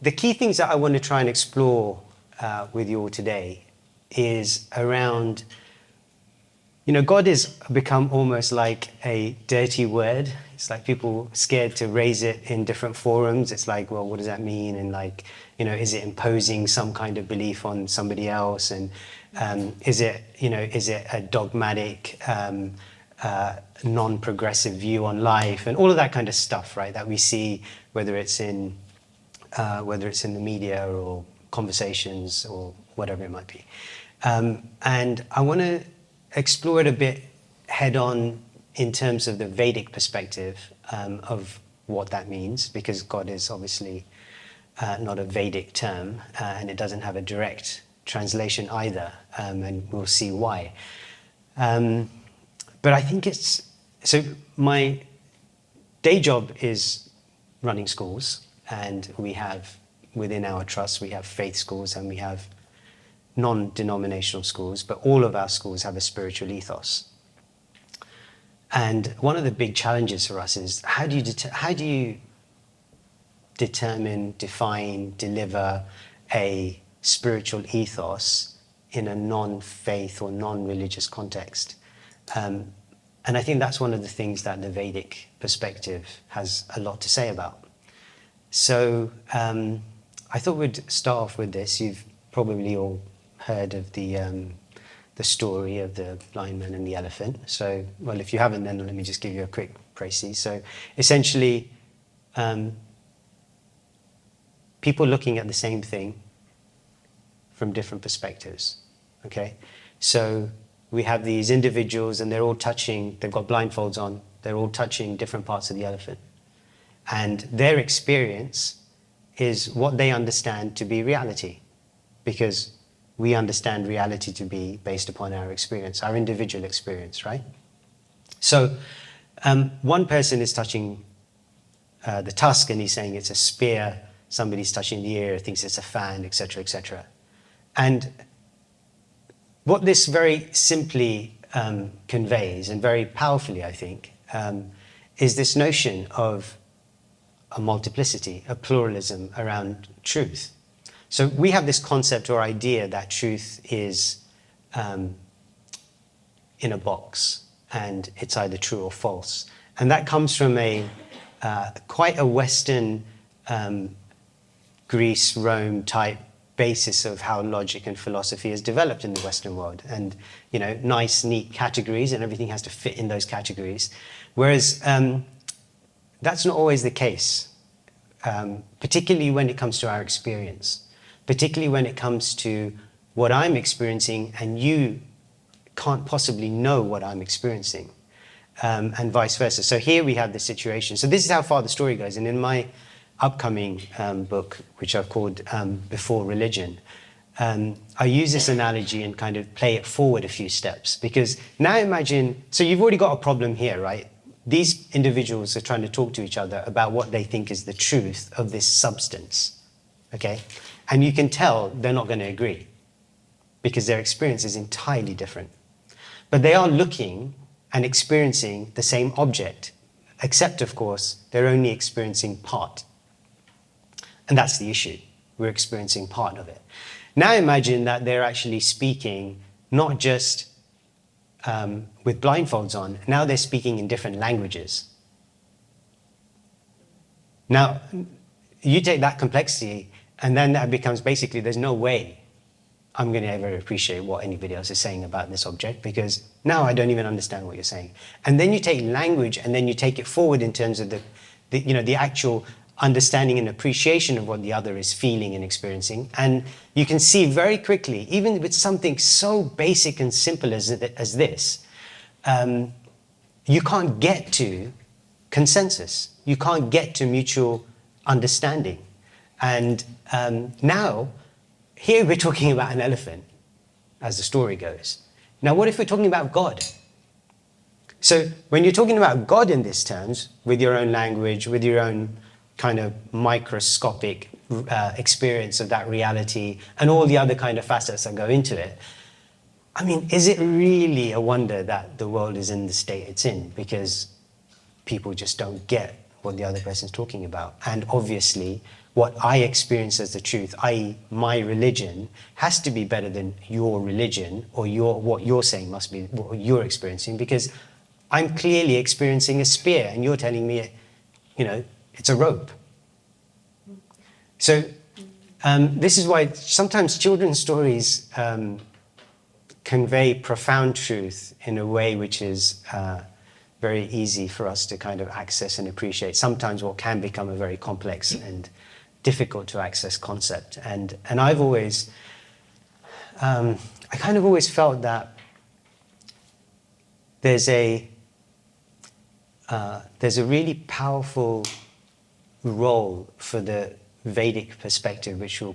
the key things that I want to try and explore with you all today is around, God has become almost like a dirty word. It's like people scared to raise it in different forums. It's like, well, what does that mean? And like, is it imposing some kind of belief on somebody else? And is it a dogmatic, non-progressive view on life and all of that kind of stuff, right? That we see, whether it's in the media or conversations or whatever it might be. And I want to explore it a bit head on in terms of the Vedic perspective of what that means, because God is obviously not a Vedic term, and it doesn't have a direct translation either, and we'll see why. But I think so my day job is running schools, and we have, within our trust, we have faith schools and we have non-denominational schools, but all of our schools have a spiritual ethos. And one of the big challenges for us is how do you determine, define, deliver a spiritual ethos in a non-faith or non-religious context? And I think that's one of the things that the Vedic perspective has a lot to say about. So I thought we'd start off with this. You've probably all heard of the story of the blind man and the elephant. So, well, if you haven't, then let me just give you a quick précis. So essentially, people looking at the same thing from different perspectives, okay? So we have these individuals and they're all touching, they've got blindfolds on, they're all touching different parts of the elephant. And their experience is what they understand to be reality, because we understand reality to be based upon our experience, our individual experience, right? So one person is touching the tusk and he's saying it's a spear, somebody's touching the ear, thinks it's a fan, etc., etc. And what this very simply conveys, and very powerfully, I think, is this notion of a multiplicity, a pluralism around truth. So we have this concept or idea that truth is in a box and it's either true or false. And that comes from quite a Western Greece, Rome type basis of how logic and philosophy has developed in the Western world. And, nice, neat categories, and everything has to fit in those categories. Whereas that's not always the case, particularly when it comes to our experience. Particularly when it comes to what I'm experiencing and you can't possibly know what I'm experiencing, and vice versa. So here we have this situation. So this is how far the story goes. And in my upcoming book, which I've called Before Religion, I use this analogy and kind of play it forward a few steps. Because now imagine, so you've already got a problem here, right? These individuals are trying to talk to each other about what they think is the truth of this substance, okay? And you can tell they're not going to agree because their experience is entirely different. But they are looking and experiencing the same object, except, of course, they're only experiencing part. And that's the issue. We're experiencing part of it. Now imagine that they're actually speaking not just with blindfolds on, now they're speaking in different languages. Now, you take that complexity, and then that becomes basically, there's no way I'm going to ever appreciate what anybody else is saying about this object, because now I don't even understand what you're saying. And then you take language and then you take it forward in terms of the actual understanding and appreciation of what the other is feeling and experiencing. And you can see very quickly, even with something so basic and simple as this, you can't get to consensus. You can't get to mutual understanding. And now, here we're talking about an elephant, as the story goes. Now, what if we're talking about God? So when you're talking about God in these terms, with your own language, with your own kind of microscopic experience of that reality, and all the other kind of facets that go into it, I mean, is it really a wonder that the world is in the state it's in? Because people just don't get what the other person's talking about. And obviously, what I experience as the truth, i.e. my religion, has to be better than your religion, or what you're saying must be what you're experiencing, because I'm clearly experiencing a spear and you're telling me, it's a rope. So this is why sometimes children's stories convey profound truth in a way which is very easy for us to kind of access and appreciate. Sometimes what can become a very complex and difficult to access concept. And I've always, I kind of always felt that there's a really powerful role for the Vedic perspective, which we'll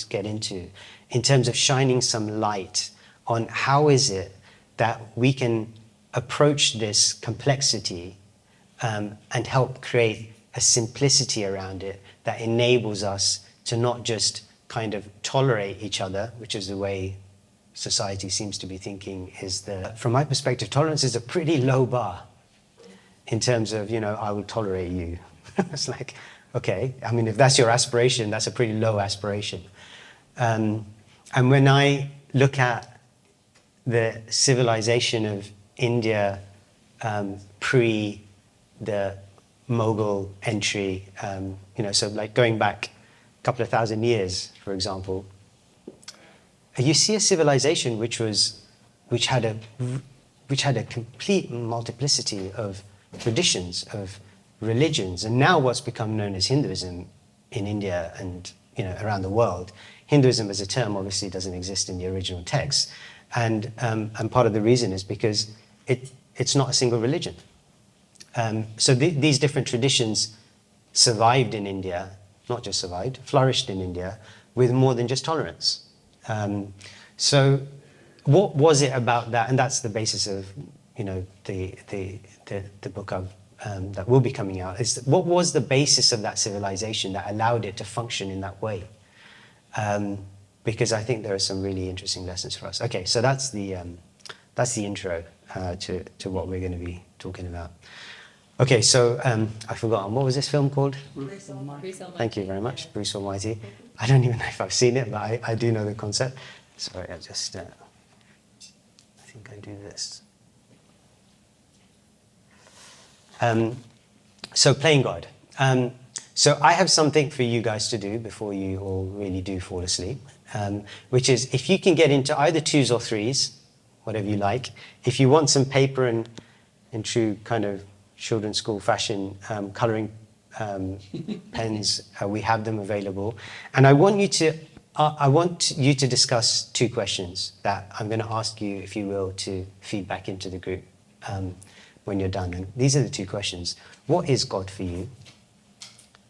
get into, in terms of shining some light on how is it that we can approach this complexity and help create a simplicity around it that enables us to not just kind of tolerate each other, which is the way society seems to be thinking. From my perspective, tolerance is a pretty low bar in terms of, I will tolerate you. It's like, okay, I mean, if that's your aspiration, that's a pretty low aspiration. And when I look at the civilization of India pre the Mughal entry, so like going back a couple of thousand years, for example, you see a civilization which had a complete multiplicity of traditions, of religions, and now what's become known as Hinduism in India and around the world. Hinduism as a term obviously doesn't exist in the original text, and part of the reason is because it's not a single religion. So these different traditions survived in India, not just survived, flourished in India with more than just tolerance. So what was it about that? And that's the basis of the book that will be coming out. Is what was the basis of that civilization that allowed it to function in that way? Because I think there are some really interesting lessons for us. Okay, so that's the intro to what we're going to be talking about. Okay, so I've forgotten, what was this film called? Bruce Almighty. Thank you very much, Bruce Almighty. I don't even know if I've seen it, but I do know the concept. Sorry, I think I do this. So playing God. So I have something for you guys to do before you all really do fall asleep, which is if you can get into either 2s or 3s, whatever you like. If you want some paper and in true kind of children's school fashion, colouring pens, we have them available. And I want you to discuss 2 questions that I'm going to ask you, if you will, to feed back into the group when you're done. And these are the 2 questions. What is God for you?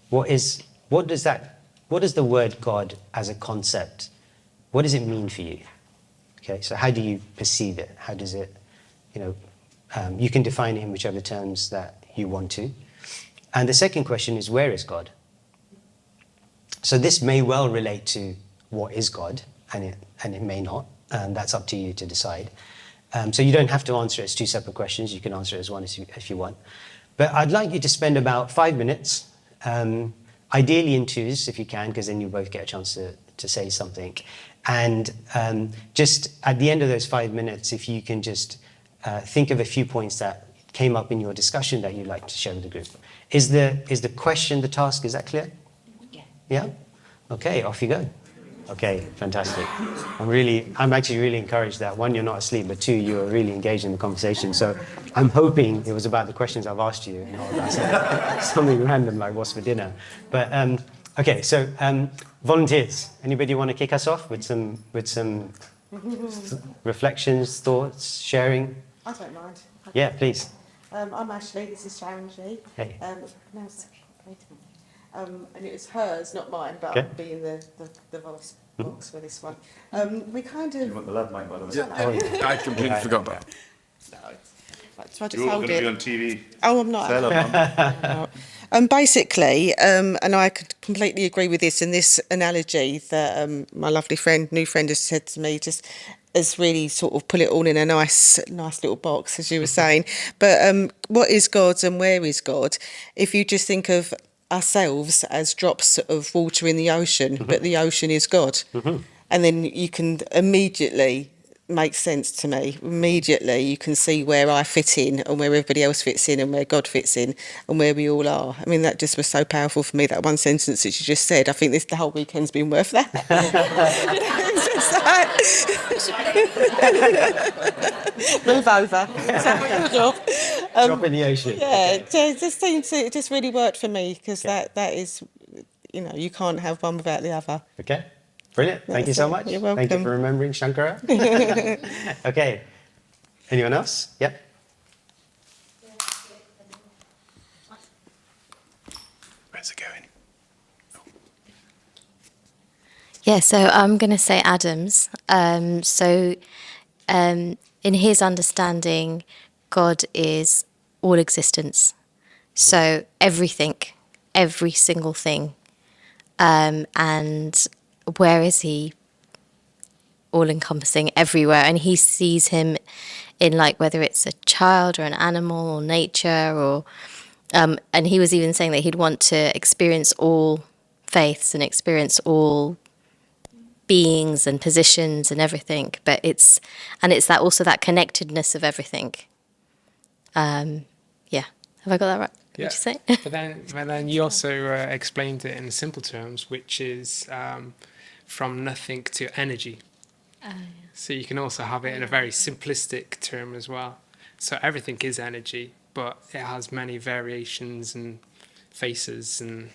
What does the word God as a concept, what does it mean for you? Okay, so how do you perceive it? How does it, you can define it in whichever terms that you want to. And the second question is, where is God? So this may well relate to what is God, and it may not. That's up to you to decide. So you don't have to answer it as 2 separate questions. You can answer it as one if you want. But I'd like you to spend about 5 minutes, ideally in 2s if you can, because then you both get a chance to say something. And just at the end of those 5 minutes, if you can just think of a few points that came up in your discussion that you'd like to share with the group. Is the question the task? Is that clear? Yeah. Yeah? Okay, off you go. Okay, fantastic. I'm actually really encouraged that 1, you're not asleep, but 2, you are really engaged in the conversation. So I'm hoping it was about the questions I've asked you, not about something random like what's for dinner. But okay, so volunteers. Anybody want to kick us off with some reflections, thoughts, sharing? I don't mind. Yeah, please. I'm Ashley, this is Sharon G. Hey. And it was hers, not mine, but Okay. I'll be in the voice box for this one. We kind of... You want the love mic, by the way? Yeah. I completely forgot about that. No, so I just You're all hold going to be it. on TV. Oh, I'm not. Say hello, Mum. Basically, and I could completely agree with this, and this analogy that my lovely new friend has said to me just has really sort of put it all in a nice little box, as you were saying. But what is God and where is God? If you just think of ourselves as drops of water in the ocean, but the ocean is God. And then you can immediately make sense to me. Immediately you can see where I fit in and where everybody else fits in and where God fits in and where we all are. I mean, that just was so powerful for me, that one sentence that you just said. I think the whole weekend's been worth that. Move over. Job. Drop in the ocean. Yeah, it just seemed to, it just really worked for me, because that is, you know, you can't have one without the other. Okay. Brilliant. Thank you That's so it. much. You're Thank you welcome. for remembering Shankara. Okay. Anyone else? Yep. Where's it going? Yeah, so I'm going to say Adam's. In his understanding, God is all existence. So everything, every single thing. And where is he? All encompassing everywhere. And he sees him in, like, whether it's a child or an animal or nature, or and he was even saying that he'd want to experience all faiths and experience all beings and positions and everything, but it's that also that connectedness of everything. Yeah, have I got that right? Yeah. Would you say? But then you also explained it in simple terms, which is from nothing to energy. So you can also have it in a very simplistic term as well. So everything is energy, but it has many variations and faces, and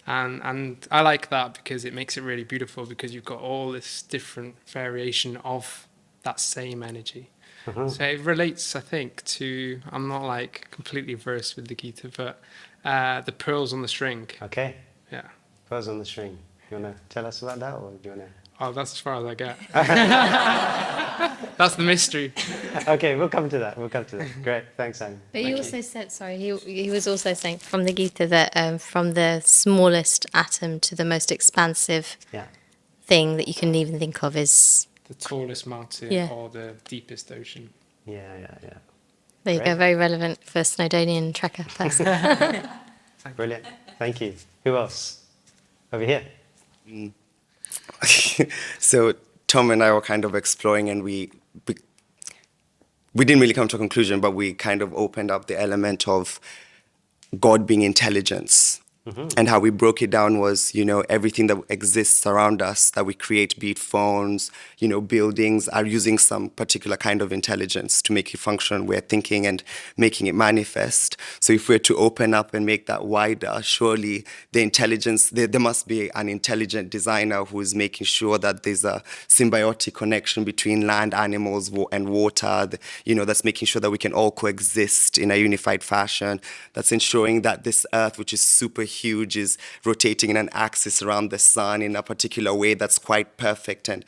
I like that because it makes it really beautiful, because you've got all this different variation of that same energy. So it relates, I think, to, I'm not like completely versed with the Gita, but the pearls on the string. Okay. Yeah. Pearls on the string. You want to tell us about that, or do you want to? Oh, that's as far as I get. That's the mystery. Okay, we'll come to that. We'll come to that. Great. Thanks, Simon. But he also said, sorry, he was also saying from the Gita that from the smallest atom to the most expansive Yeah. thing that you can even think of is, The tallest mountain Yeah. or the deepest ocean. Yeah. there you go, Great. very relevant for a Snowdonian trekker person. Brilliant. Thank you. Who else? Over here. So Tom and I were kind of exploring, and we didn't really come to a conclusion, but we kind of opened up the element of God being intelligence. And how we broke it down was, everything that exists around us that we create, be it phones, buildings, are using some particular kind of intelligence to make it function. We're thinking and making it manifest. So if we're to open up and make that wider, surely the intelligence, there must be an intelligent designer who is making sure that there's a symbiotic connection between land, animals, and water, that's making sure that we can all coexist in a unified fashion, that's ensuring that this earth, which is super huge, is rotating in an axis around the sun in a particular way that's quite perfect and,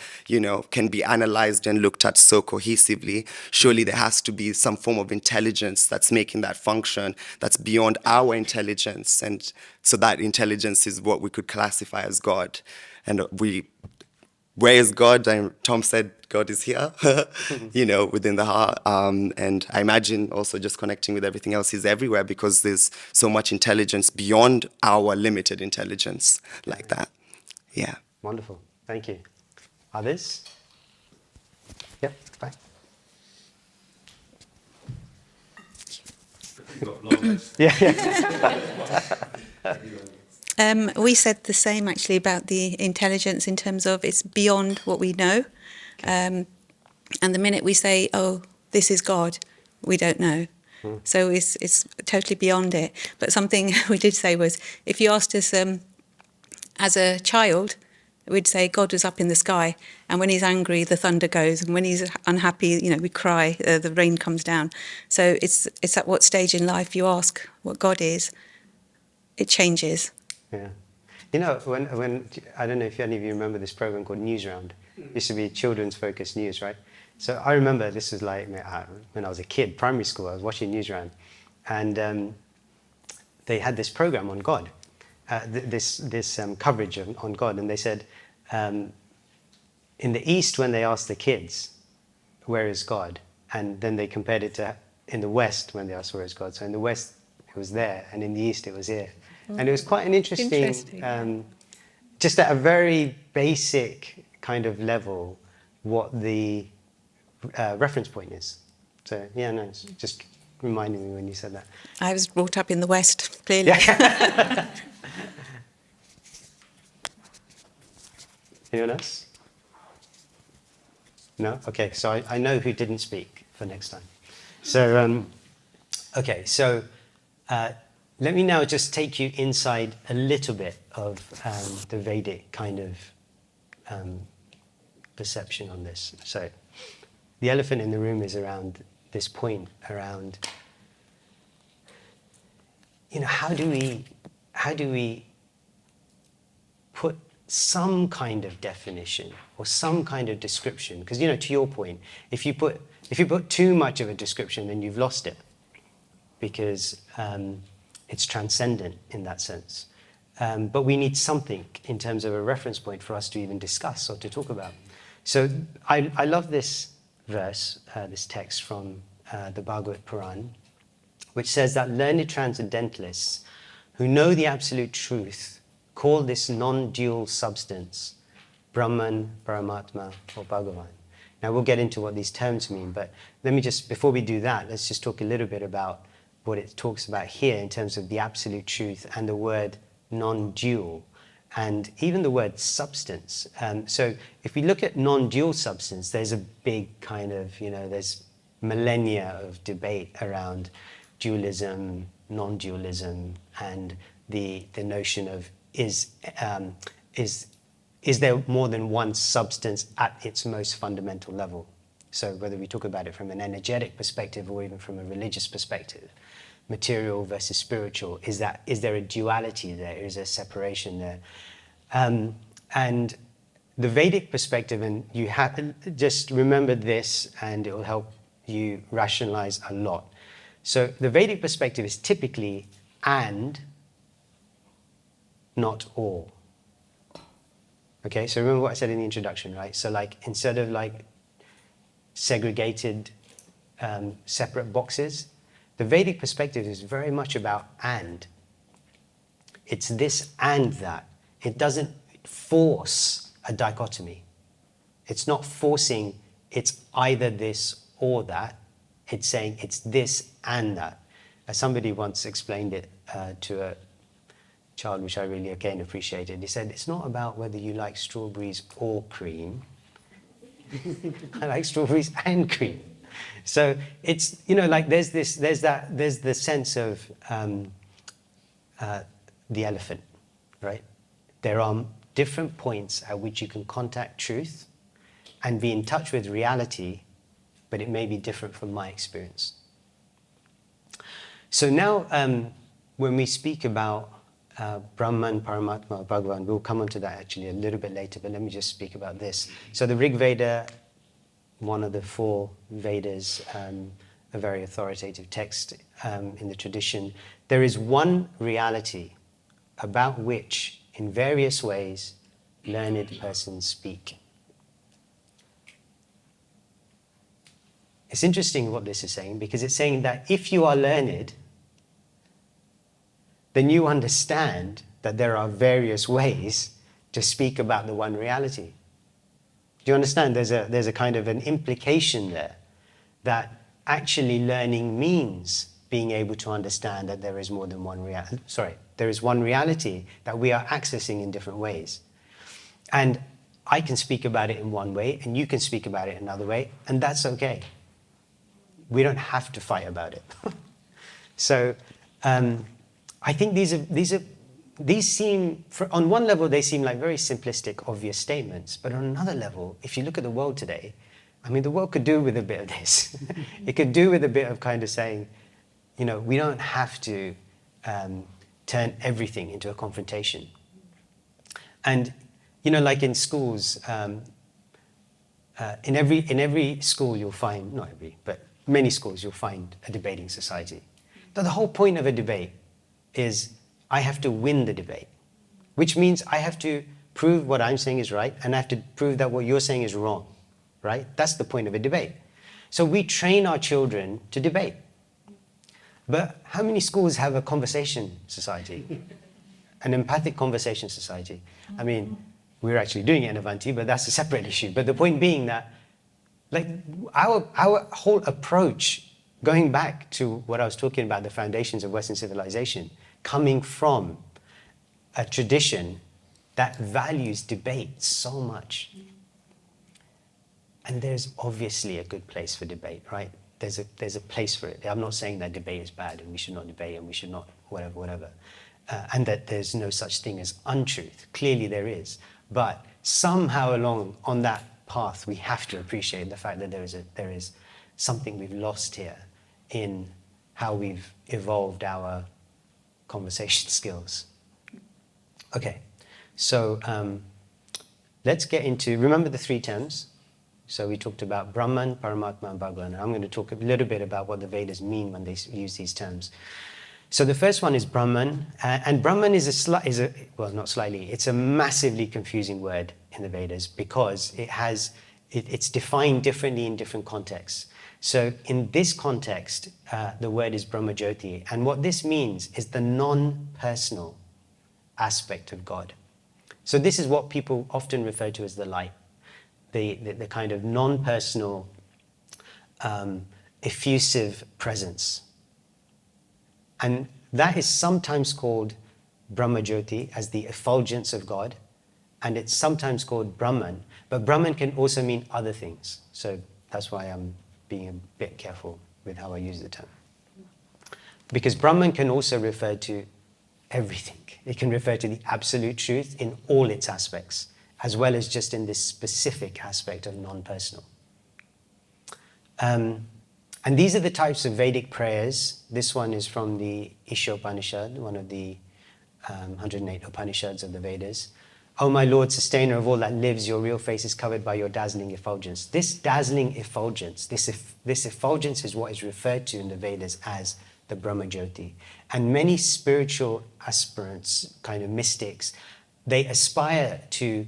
can be analyzed and looked at so cohesively. Surely there has to be some form of intelligence that's making that function, that's beyond our intelligence. And so that intelligence is what we could classify as God. And where is God? Tom said God is here, within the heart. And I imagine also just connecting with everything else, He's everywhere, because there's so much intelligence beyond our limited intelligence like that. Yeah. Wonderful. Thank you. Others? Yep. Bye. We said the same actually about the intelligence, in terms of it's beyond what we know. And the minute we say, oh, this is God, we don't know. So it's totally beyond it. But something we did say was, if you asked us as a child, we'd say God was up in the sky, and when He's angry, the thunder goes, and when He's unhappy, we cry, the rain comes down. So it's at what stage in life you ask what God is, it changes. Yeah. When I don't know if any of you remember this program called Newsround. It used to be children's focused news, right? So I remember this was like when I was a kid, primary school, I was watching Newsround, and they had this program on God, this coverage on God, and they said, in the East, when they asked the kids, where is God? And then they compared it to in the West when they asked where is God. So in the West, it was there, and in the East, it was here. And it was quite an Interesting. just at a very basic kind of level, what the reference point is. So yeah, no, it's just reminding me when you said that. I was brought up in the West, clearly. Anyone else? No? Okay, so I know who didn't speak for next time. So, okay, so let me now just take you inside a little bit of the Vedic kind of perception on this. So, the elephant in the room is around this point around, you know, how do we put some kind of definition or some kind of description? Because, you know, to your point, if you put too much of a description, then you've lost it, because it's transcendent in that sense. But we need something in terms of a reference point for us to even discuss or to talk about. So I love this verse, this text from the Bhagavad Puran, which says that learned transcendentalists who know the absolute truth call this non-dual substance Brahman, Paramatma, or Bhagavan. Now we'll get into what these terms mean, but let me just, before we do that, let's just talk a little bit about what it talks about here in terms of the absolute truth and the word non-dual, and even the word substance. So if we look at non-dual substance, there's a big kind of, you know, there's millennia of debate around dualism, non-dualism, and the notion of is there more than one substance at its most fundamental level? So whether we talk about it from an energetic perspective or even from a religious perspective, material versus spiritual, is there a duality there? Is there a separation there? And the Vedic perspective, and you have just remember this, and it will help you rationalize a lot. So the Vedic perspective is typically and, not or. Okay, so remember what I said in the introduction, right? So like, instead of like segregated, separate boxes, the Vedic perspective is very much about and. It's this and that. It doesn't force a dichotomy. It's not forcing it's either this or that. It's saying it's this and that. As somebody once explained it to a child, which I really again appreciated. He said, it's not about whether you like strawberries or cream. I like strawberries and cream. So it's, you know, like there's the sense of the elephant, right? There are different points at which you can contact truth and be in touch with reality, but it may be different from my experience. So now, when we speak about Brahman, Paramatma, Bhagavan, we'll come on to that actually a little bit later, but let me just speak about this. So the Rig Veda, one of the 4 Vedas, a very authoritative text in the tradition, there is one reality about which, in various ways, learned persons speak. It's interesting what this is saying, because it's saying that if you are learned, then you understand that there are various ways to speak about the one reality. Do you understand? There's a kind of an implication there that actually learning means being able to understand that there is more than one reality. There is one reality that we are accessing in different ways. And I can speak about it in one way, and you can speak about it another way, and that's okay. We don't have to fight about it. So I think these seem, on one level, they seem like very simplistic, obvious statements. But on another level, if you look at the world today, I mean, the world could do with a bit of this. It could do with a bit of kind of saying, you know, we don't have to turn everything into a confrontation. And, you know, like in schools, in every school you'll find, not every, but many schools you'll find a debating society. But the whole point of a debate is I have to win the debate, which means I have to prove what I'm saying is right, and I have to prove that what you're saying is wrong, right? That's the point of a debate. So we train our children to debate. But how many schools have a conversation society? an empathic conversation society. I mean, we're actually doing it in Avanti, but that's a separate issue. But the point being that, like, our whole approach, going back to what I was talking about, the foundations of Western civilization, coming from a tradition that values debate so much. And there's obviously a good place for debate, right? There's a place for it. I'm not saying that debate is bad and we should not debate and we should not whatever. And that there's no such thing as untruth. Clearly there is. But somehow along on that path, we have to appreciate the fact that there is something we've lost here in how we've evolved our conversation skills. Okay, so let's get into, remember the three terms? So we talked about Brahman, Paramatma, and Bhagavan. I'm going to talk a little bit about what the Vedas mean when they use these terms. So the first one is Brahman, and Brahman is it's a massively confusing word in the Vedas because it's defined differently in different contexts. So in this context, the word is Brahmajyoti, and what this means is the non-personal aspect of God. So this is what people often refer to as the light, the kind of non-personal, effusive presence. And that is sometimes called Brahmajyoti, as the effulgence of God, and it's sometimes called Brahman, but Brahman can also mean other things. So that's why I'm being a bit careful with how I use the term. Because Brahman can also refer to everything. It can refer to the absolute truth in all its aspects, as well as just in this specific aspect of non-personal. And these are the types of Vedic prayers. This one is from the Ishopanishad, one of the 108 Upanishads of the Vedas. O my Lord, sustainer of all that lives, your real face is covered by your dazzling effulgence. This dazzling effulgence, this effulgence is what is referred to in the Vedas as the Brahmajyoti. And many spiritual aspirants, kind of mystics, they aspire to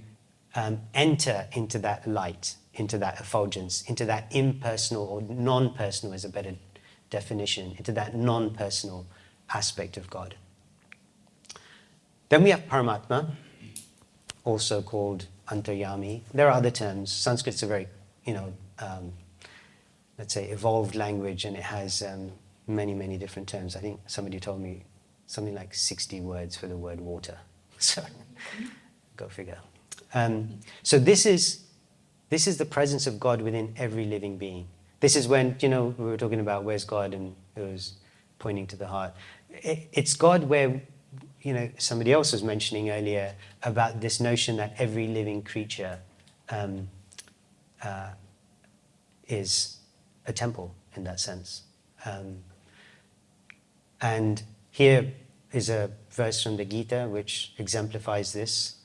enter into that light, into that effulgence, into that impersonal or non-personal is a better definition, into that non-personal aspect of God. Then we have Paramatma, also called Antaryami. There are other terms. Sanskrit's a very, let's say, evolved language, and it has many, many different terms. I think somebody told me something like 60 words for the word water. So, go figure. So this is the presence of God within every living being. This is when, we were talking about where's God, and it was pointing to the heart. It's God where, somebody else was mentioning earlier about this notion that every living creature is a temple in that sense. And here is a verse from the Gita which exemplifies this.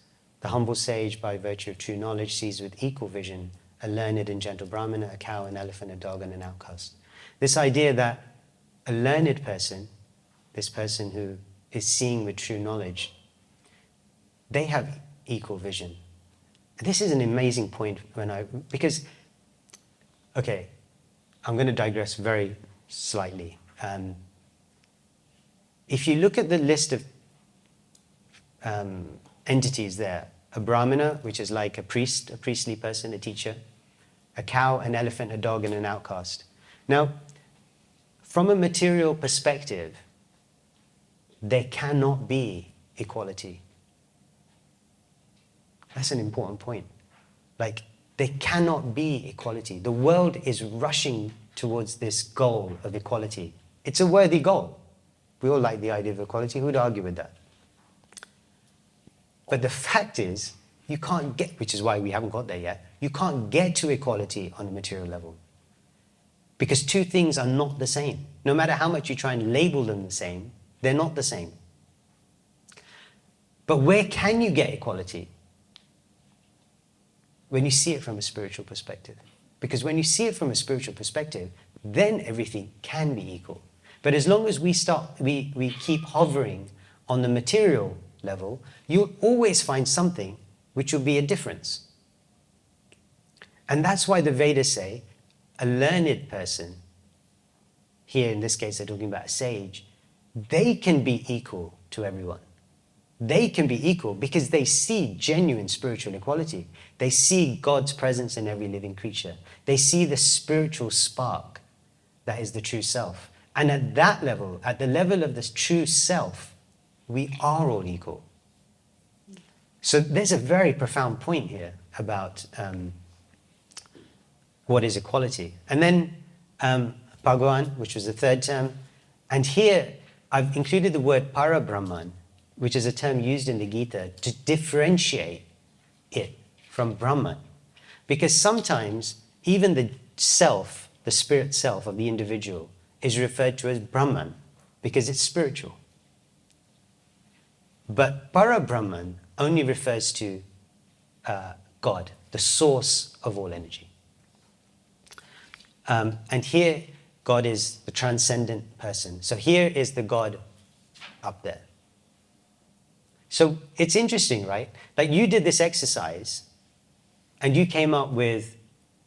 The humble sage, by virtue of true knowledge, sees with equal vision a learned and gentle Brahmana, a cow, an elephant, a dog, and an outcast. This idea that a learned person, this person who is seeing with true knowledge, they have equal vision. This is an amazing point because, okay, I'm going to digress very slightly. If you look at the list of entities there, a Brahmana, which is like a priest, a priestly person, a teacher, a cow, an elephant, a dog, and an outcast. Now, from a material perspective, there cannot be equality. That's an important point. There cannot be equality. The world is rushing towards this goal of equality. It's a worthy goal. We all like the idea of equality. Who'd argue with that? But the fact is, you can't get, which is why we haven't got there yet, you can't get to equality on a material level. Because two things are not the same. No matter how much you try and label them the same, they're not the same. But where can you get equality? When you see it from a spiritual perspective. Because when you see it from a spiritual perspective, then everything can be equal. But as long as we keep hovering on the material level, you'll always find something which will be a difference. And that's why the Vedas say a learned person, here in this case they're talking about a sage, they can be equal to everyone. they can be equal because they see genuine spiritual equality. They see God's presence in every living creature. They see the spiritual spark that is the true self. And at that level, at the level of this true self, we are all equal. So there's a very profound point here about what is equality. And then Bhagavan, which was the third term. And here I've included the word Parabrahman, which is a term used in the Gita to differentiate it from Brahman. Because sometimes even the self, the spirit self of the individual, is referred to as Brahman because it's spiritual. But Parabrahman only refers to God, the source of all energy. And here, God is the transcendent person. So here is the God up there. So it's interesting, right? Like you did this exercise and you came up with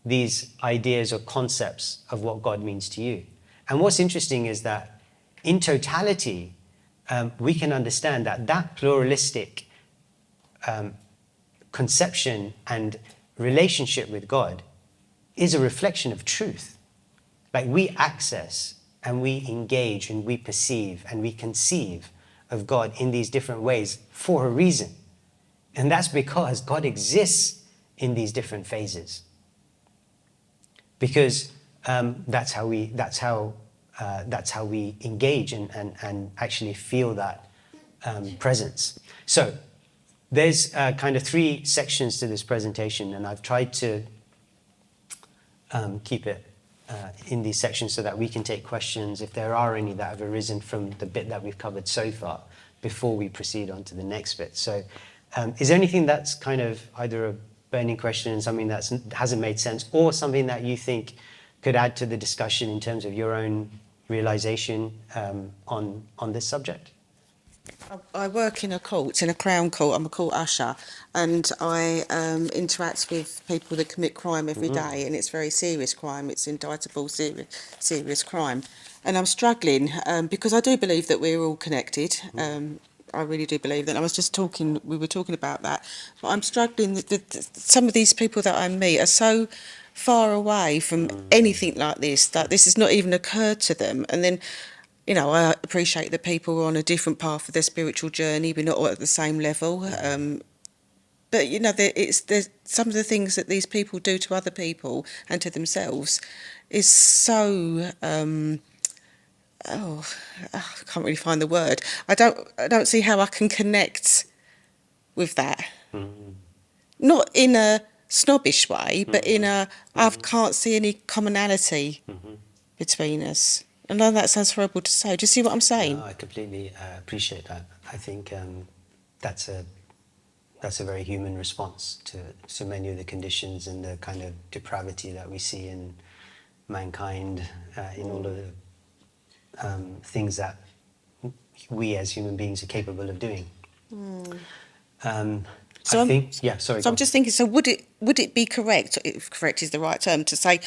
these ideas or concepts of what God means to you. And what's interesting is that in totality, we can understand that that pluralistic conception and relationship with God is a reflection of truth. Like we access and we engage and we perceive and we conceive of God in these different ways for a reason. And that's because God exists in these different phases. Because that's how we engage and actually feel that presence. So there's kind of 3 sections to this presentation, and I've tried to keep it in these sections so that we can take questions if there are any that have arisen from the bit that we've covered so far before we proceed on to the next bit. So is there anything that's kind of either a burning question, something that hasn't made sense, or something that you think could add to the discussion in terms of your own realization on this subject? I work in a court, in a Crown Court. I'm a court usher, and I interact with people that commit crime every day, and it's very serious crime. It's indictable, serious crime. And I'm struggling because I do believe that we're all connected. I really do believe that. We were talking about that. But I'm struggling that some of these people that I meet are so far away from anything like this, that this has not even occurred to them. And then, you know, I appreciate that people are on a different path of their spiritual journey. We're not all at the same level. But, you know, there's some of the things that these people do to other people and to themselves is so... I can't really find the word. I don't see how I can connect with that. Not in a snobbish way, but in a I can't see any commonality between us. I know that sounds horrible to say. Do you see what I'm saying? No, I completely appreciate that. I think that's a very human response to so many of the conditions and the kind of depravity that we see in mankind, in all of the things that we as human beings are capable of doing. So I'm just thinking, so would it be correct, if correct is the right term, to say,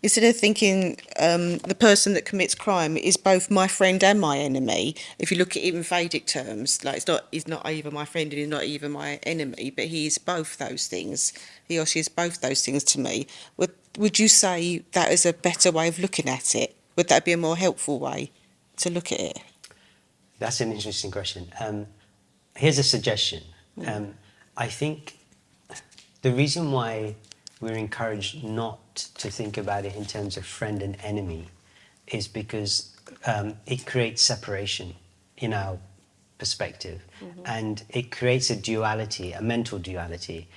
instead of thinking the person that commits crime is both my friend and my enemy, if you look at it in Vedic terms, like he's not either my friend and he's not even my enemy, but he is both those things. He or she is both those things to me. Would you say that is a better way of looking at it? Would that be a more helpful way to look at it? That's an interesting question. Here's a suggestion. I think the reason why we're encouraged not to think about it in terms of friend and enemy is because it creates separation in our perspective, and it creates a duality, a mental duality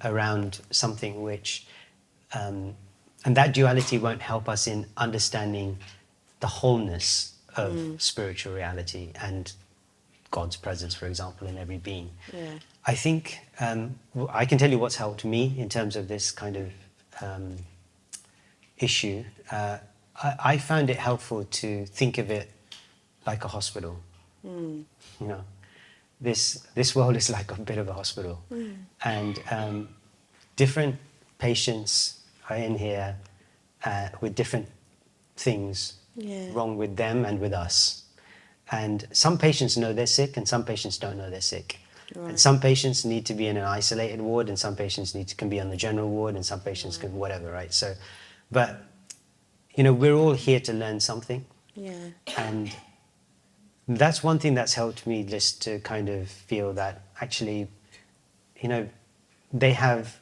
around something which, and that duality won't help us in understanding the wholeness of spiritual reality and God's presence, for example, in every being. Yeah. I think I can tell you what's helped me in terms of this kind of issue. I found it helpful to think of it like a hospital. You know, this world is like a bit of a hospital, and different patients are in here with different things wrong with them and with us. And some patients know they're sick and some patients don't know they're sick. And some patients need to be in an isolated ward and some patients can be on the general ward and some patients can whatever, right? So, but, you know, we're all here to learn something. Yeah. And that's one thing that's helped me just to kind of feel that actually, you know, they have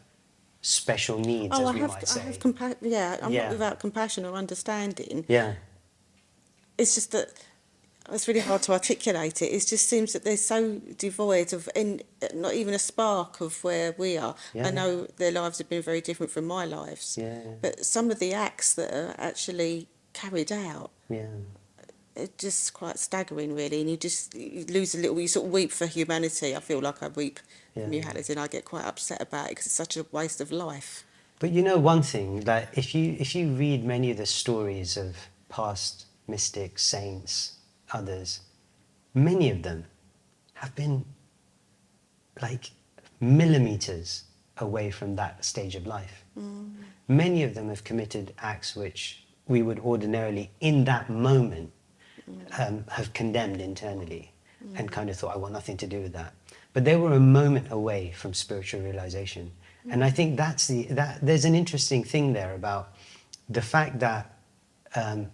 special needs, as we might say. I have I'm Yeah. not without compassion or understanding. Yeah, It's just that it's really hard to articulate it. It just seems that they're so devoid of not even a spark of where we are. Yeah. I know their lives have been very different from my lives. Yeah. But some of the acts that are actually carried out, yeah, it's just quite staggering, really. And you lose a little. You sort of weep for humanity. I feel like I weep for Yeah. humanity, and I get quite upset about it because it's such a waste of life. But you know one thing, that if you read many of the stories of past mystics, saints, others, many of them have been like millimeters away from that stage of life. Many of them have committed acts which we would ordinarily, in that moment, have condemned internally and kind of thought, I want nothing to do with that. But they were a moment away from spiritual realization. And I think there's an interesting thing there about the fact that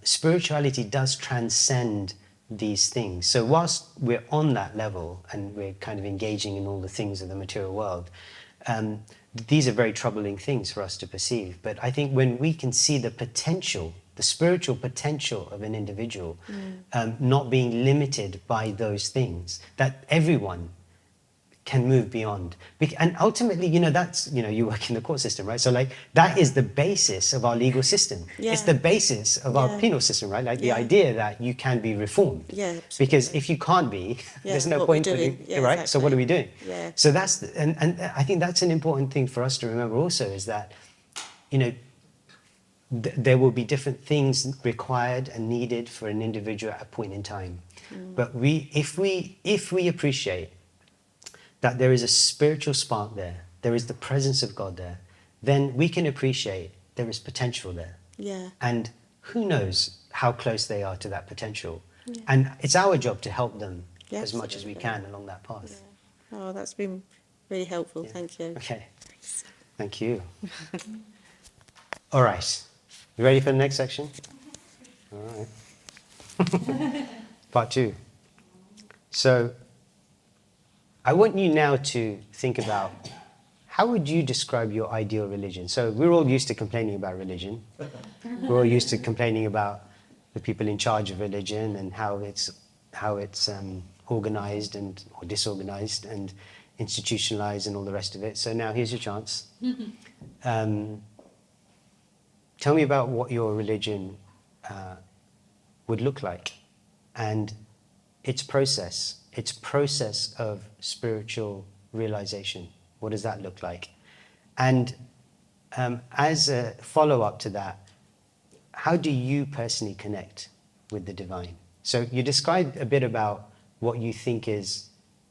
spirituality does transcend these things. So whilst we're on that level and we're kind of engaging in all the things of the material world, these are very troubling things for us to perceive. But I think when we can see the potential, the spiritual potential of an individual, not being limited by those things, that everyone can move beyond. And ultimately, you know, that's, you know, you work in the court system, right? So like, that is the basis of our legal system. Yeah. It's the basis of our penal system, right? Like the idea that you can be reformed. Yeah, absolutely. Because if you can't be, there's no what we're point, doing. Yeah, right? So what are we doing? Yeah. So that's, and I think that's an important thing for us to remember also, is that, you know, there will be different things required and needed for an individual at a point in time. But if we appreciate that there is a spiritual spark there is the presence of God there, then we can appreciate there is potential there. Yeah. And who knows how close they are to that potential. And it's our job to help them Yeah, as much as we absolutely. can along that path. Oh, that's been really helpful. Yeah. Thank you. Okay. Thank you. All right. You ready for the next section? All right. Part 2. So I want you now to think about, how would you describe your ideal religion? So we're all used to complaining about religion. We're all used to complaining about the people in charge of religion and how it's organized or disorganized and institutionalized and all the rest of it. So now here's your chance. Tell me about what your religion would look like and its process of spiritual realization. What does that look like? And as a follow-up to that, how do you personally connect with the divine? So you described a bit about what you think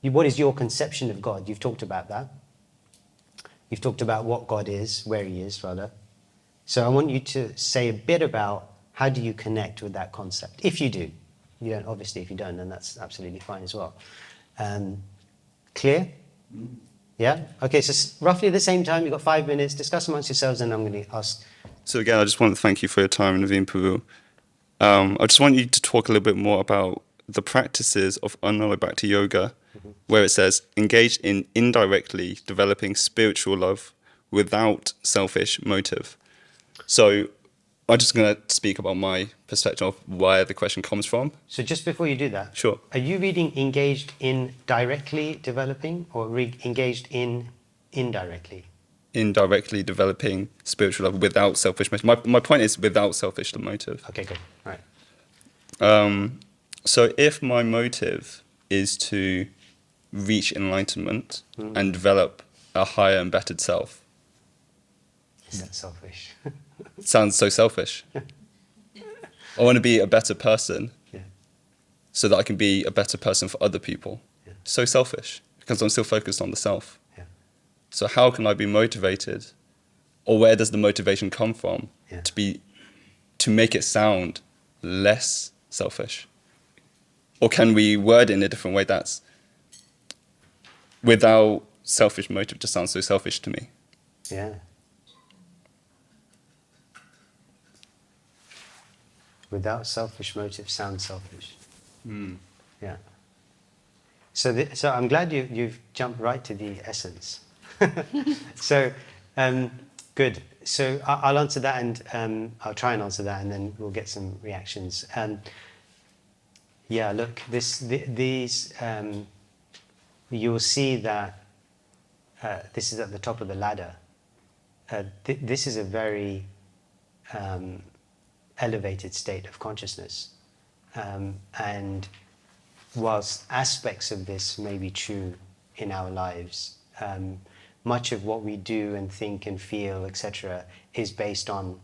what is your conception of God? You've talked about that. You've talked about what God is, where he is, rather. So I want you to say a bit about how do you connect with that concept, if you do. You don't, obviously, if you don't, then that's absolutely fine as well. Clear? Yeah? Okay, so roughly at the same time, you've got 5 minutes. Discuss amongst yourselves, and I'm going to ask. So again, I just want to thank you for your time, Naveen Pavu. I just want you to talk a little bit more about the practices of Bhakti Yoga, where it says, engage in indirectly developing spiritual love without selfish motive. So I'm just going to speak about my perspective of where the question comes from. So just before you do that, Sure. Are you reading engaged in directly developing or engaged in indirectly? Indirectly developing spiritual love without selfish motive. My point is without selfish motive. Okay, good. All right. So if my motive is to reach enlightenment and develop a higher and better self, Is that selfish? it sounds so selfish. I want to be a better person Yeah. so that I can be a better person for other people. Yeah. So selfish because I'm still focused on the self. Yeah. So how can I be motivated, or where does the motivation come from to make it sound less selfish? or can we word it in a different way that's without selfish motive just sounds so selfish to me. Yeah. Without selfish motive sounds selfish. Yeah. So I'm glad you've jumped right to the essence. So good. So I'll answer that, and I'll try and answer that, and then we'll get some reactions. Yeah, look, these you'll see that this is at the top of the ladder. This is a very elevated state of consciousness, and whilst aspects of this may be true in our lives, much of what we do and think and feel, etc., is based on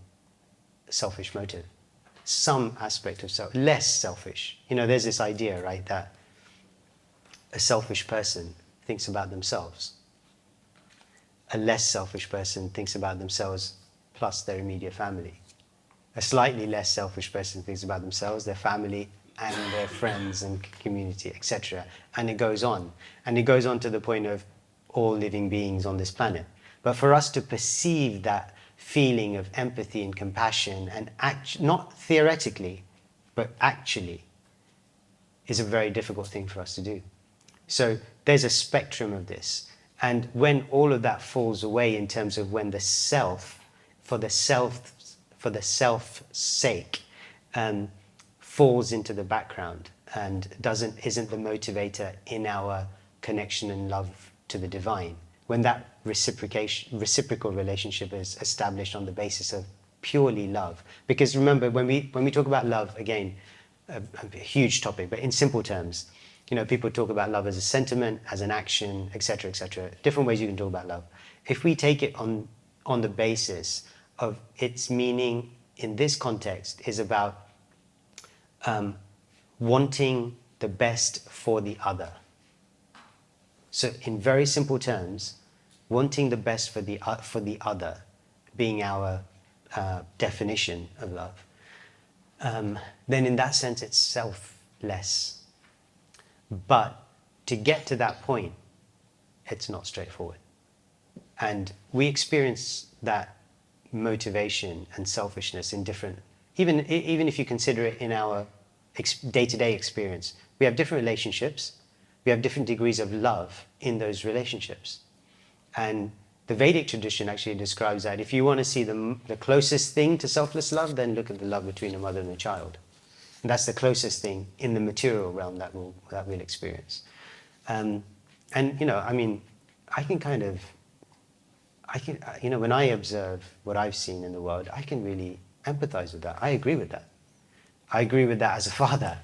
selfish motive. Some aspect of less selfish. You know, there's this idea, right, that a selfish person thinks about themselves. A less selfish person thinks about themselves plus their immediate family. A slightly less selfish person thinks about themselves, their family, and their friends and community, etc. And it goes on. And it goes on to the point of all living beings on this planet. But for us to perceive that feeling of empathy and compassion, and not theoretically, but actually, is a very difficult thing for us to do. So there's a spectrum of this. And when all of that falls away in terms of when the self, for the self's sake, falls into the background and isn't the motivator in our connection and love to the divine, when that reciprocal relationship is established on the basis of purely love. Because remember, when we talk about love, again, a huge topic, but in simple terms, you know, people talk about love as a sentiment, as an action, etc., etc. Different ways you can talk about love. If we take it on the basis of its meaning in this context is about wanting the best for the other. So in very simple terms, wanting the best for the other being our definition of love, then in that sense it's selfless. But to get to that point, it's not straightforward. And we experience that motivation and selfishness in different, even if you consider it in our day-to-day experience, we have different relationships, we have different degrees of love in those relationships. And the Vedic tradition actually describes that. If you want to see the closest thing to selfless love, then look at the love between a mother and a child. And that's the closest thing in the material realm that we'll experience. And, you know, I mean, you know, when I observe what I've seen in the world, I can really empathize with that. I agree with that. I agree with that as a father,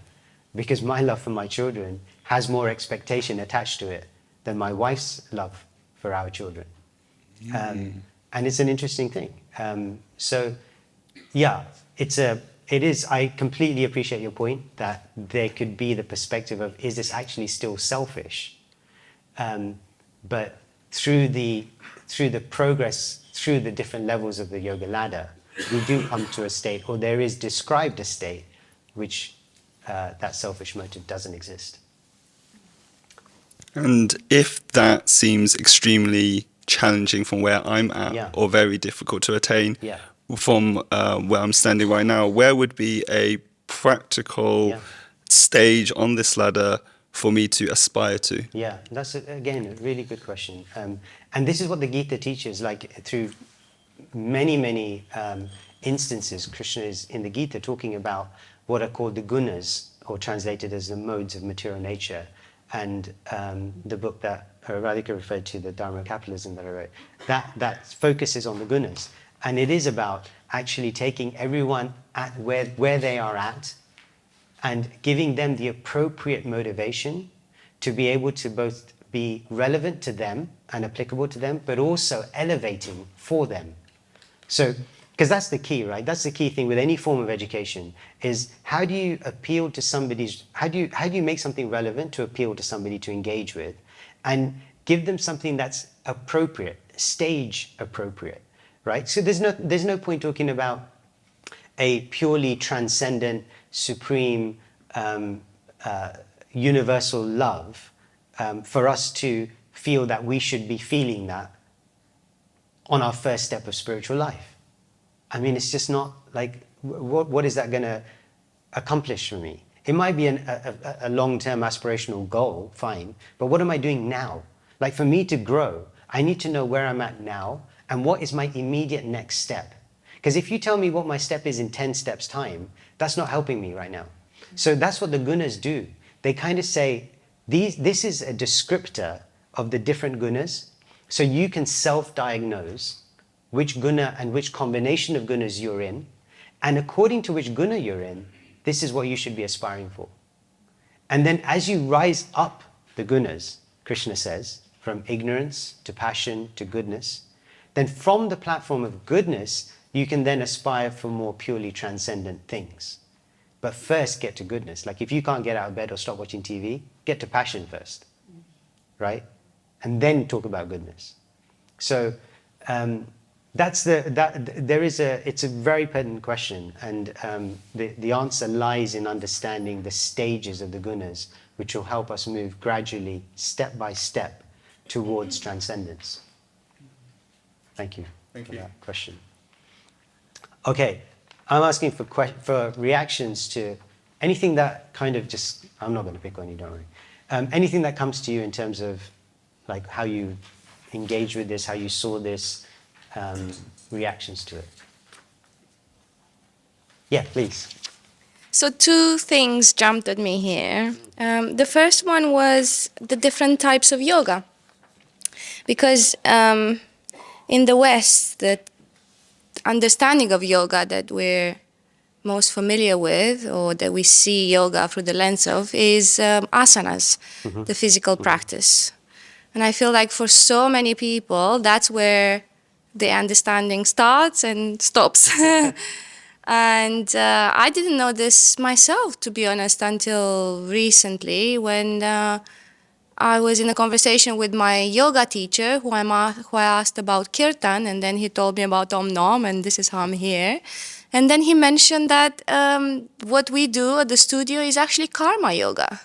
because my love for my children has more expectation attached to it than my wife's love for our children. And it's an interesting thing. So, yeah, it is, I completely appreciate your point that there could be the perspective of, is this actually still selfish? But through the progress, through the different levels of the yoga ladder, we do come to a state, or there is described a state, which that selfish motive doesn't exist. And if that seems extremely challenging from where I'm at, or very difficult to attain from where I'm standing right now, where would be a practical stage on this ladder for me to aspire to? Yeah, that's, again, a really good question. And this is what the Gita teaches, like through many instances, Krishna is in the Gita talking about what are called the gunas, or translated as the modes of material nature. And the book that Radhika referred to, the Dharma Capitalism that I wrote, that focuses on the gunas. And it is about actually taking everyone at where they are at and giving them the appropriate motivation to be able to both be relevant to them and applicable to them, but also elevating for them. So, because that's the key, right? That's the key thing with any form of education, is how do you appeal to somebody's, how do you make something relevant to appeal to somebody to engage with, and give them something that's appropriate, stage appropriate, right? So there's no point talking about a purely transcendent, supreme, universal love for us to feel that we should be feeling that on our first step of spiritual life. I mean, it's just not like, what is that going to accomplish for me? It might be a long-term aspirational goal, fine, but what am I doing now? Like, for me to grow, I need to know where I'm at now and what is my immediate next step. Because if you tell me what my step is in 10 steps time, that's not helping me right now. So that's what the gunas do. They kind of say, this is a descriptor of the different gunas, so you can self-diagnose which guna and which combination of gunas you're in, and according to which guna you're in, this is what you should be aspiring for. And then as you rise up the gunas, Krishna says, from ignorance to passion to goodness, then from the platform of goodness, you can then aspire for more purely transcendent things. But first get to goodness. Like, if you can't get out of bed or stop watching TV, get to passion first, right? And then talk about goodness. So it's a very pertinent question, and the answer lies in understanding the stages of the gunas, which will help us move gradually, step by step, towards transcendence. Thank you for that question. Okay, I'm asking for reactions to anything that kind of just, I'm not going to pick on you, don't worry. Anything that comes to you in terms of like how you engage with this, how you saw this, reactions to it. Yeah, please. So two things jumped at me here. The first one was the different types of yoga. Because in the West, the understanding of yoga that we're most familiar with, or that we see yoga through the lens of, is asanas, the physical practice. And I feel like for so many people, that's where the understanding starts and stops. And I didn't know this myself, to be honest, until recently, when I was in a conversation with my yoga teacher, who I asked about kirtan, and then he told me about Om Nom, and this is how I'm here. And then he mentioned that what we do at the studio is actually karma yoga.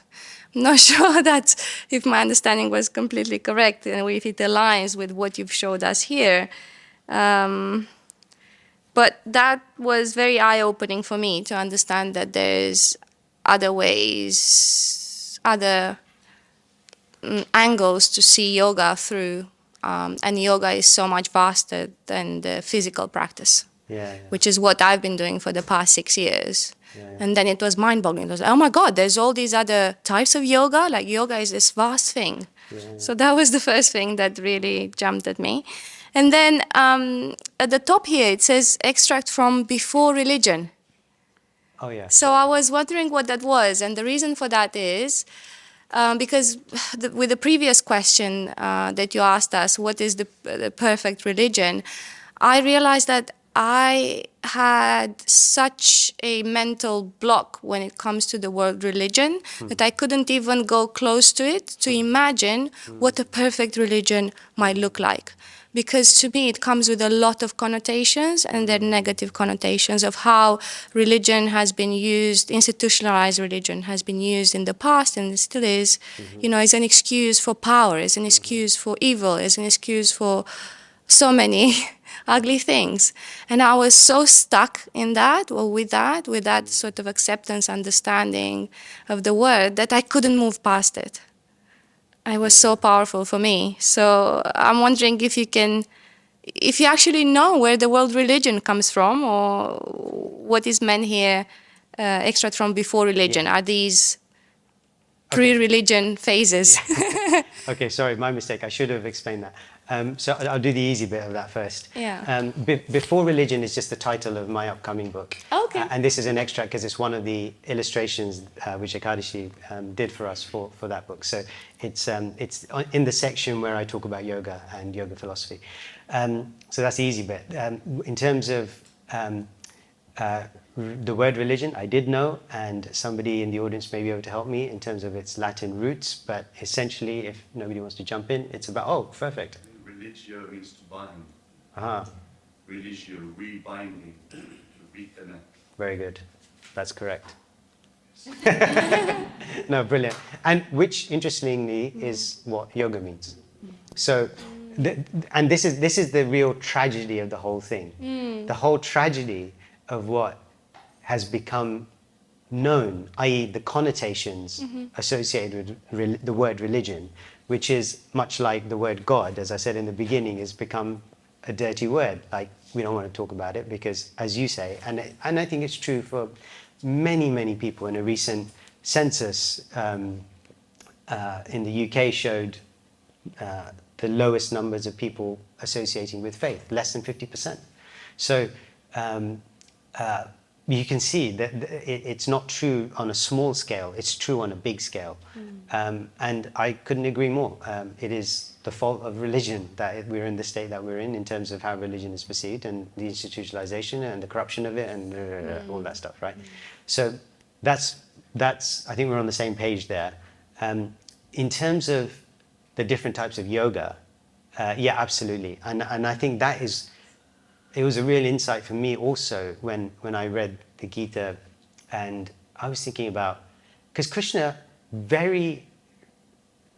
I'm not sure that if my understanding was completely correct, and if it aligns with what you've showed us here. But that was very eye-opening for me to understand that there's other ways, other angles to see yoga through, and yoga is so much vaster than the physical practice, which is what I've been doing for the past 6 years. And then it was mind-boggling. It was like, oh my God, there's all these other types of yoga. Like, yoga is this vast thing. So that was the first thing that really jumped at me. And then at the top here, it says extract from Before Religion. Oh, yeah. So I was wondering what that was. And the reason for that is because with the previous question that you asked us, what is the perfect religion? I realized that I had such a mental block when it comes to the word religion that I couldn't even go close to it to imagine what a perfect religion might look like. Because to me, it comes with a lot of connotations, and they're negative connotations of how religion has been used, institutionalized religion has been used in the past, and it still is, you know, as an excuse for power, as an excuse for evil, as an excuse for so many ugly things. And I was so stuck in that, or with that sort of acceptance, understanding of the word, that I couldn't move past it. It was so powerful for me. So I'm wondering if you actually know where the word religion comes from, or what is meant here, extract from Before Religion. Are these pre-religion phases? Okay, sorry, my mistake. I should have explained that. So I'll do the easy bit of that first. Yeah. Before Religion is just the title of my upcoming book. Okay. And this is an extract because it's one of the illustrations which Ekadashi did for us for that book. So it's in the section where I talk about yoga and yoga philosophy. So that's the easy bit. In terms of the word religion, I did know, and somebody in the audience may be able to help me in terms of its Latin roots, but essentially, if nobody wants to jump in, it's about, oh, perfect. Religio means to bind. Aha. Religio, rebinding, to reconnect. Very good. That's correct. No, brilliant. And which, interestingly, is what yoga means. So, and this is the real tragedy of the whole thing. The whole tragedy of what has become known, i.e., the connotations associated with the word religion, which is much like the word God, as I said in the beginning, has become a dirty word. Like, we don't want to talk about it because, as you say, and I think it's true for many, many people. In a recent census in the UK showed the lowest numbers of people associating with faith, less than 50%. So you can see that it's not true on a small scale, it's true on a big scale. And I couldn't agree more. It is the fault of religion that we're in the state that we're in terms of how religion is perceived and the institutionalization and the corruption of it and all that stuff, right? So that's I think we're on the same page there. In terms of the different types of yoga, yeah, absolutely. And I think it was a real insight for me also when I read the Gita, and I was thinking about, because Krishna very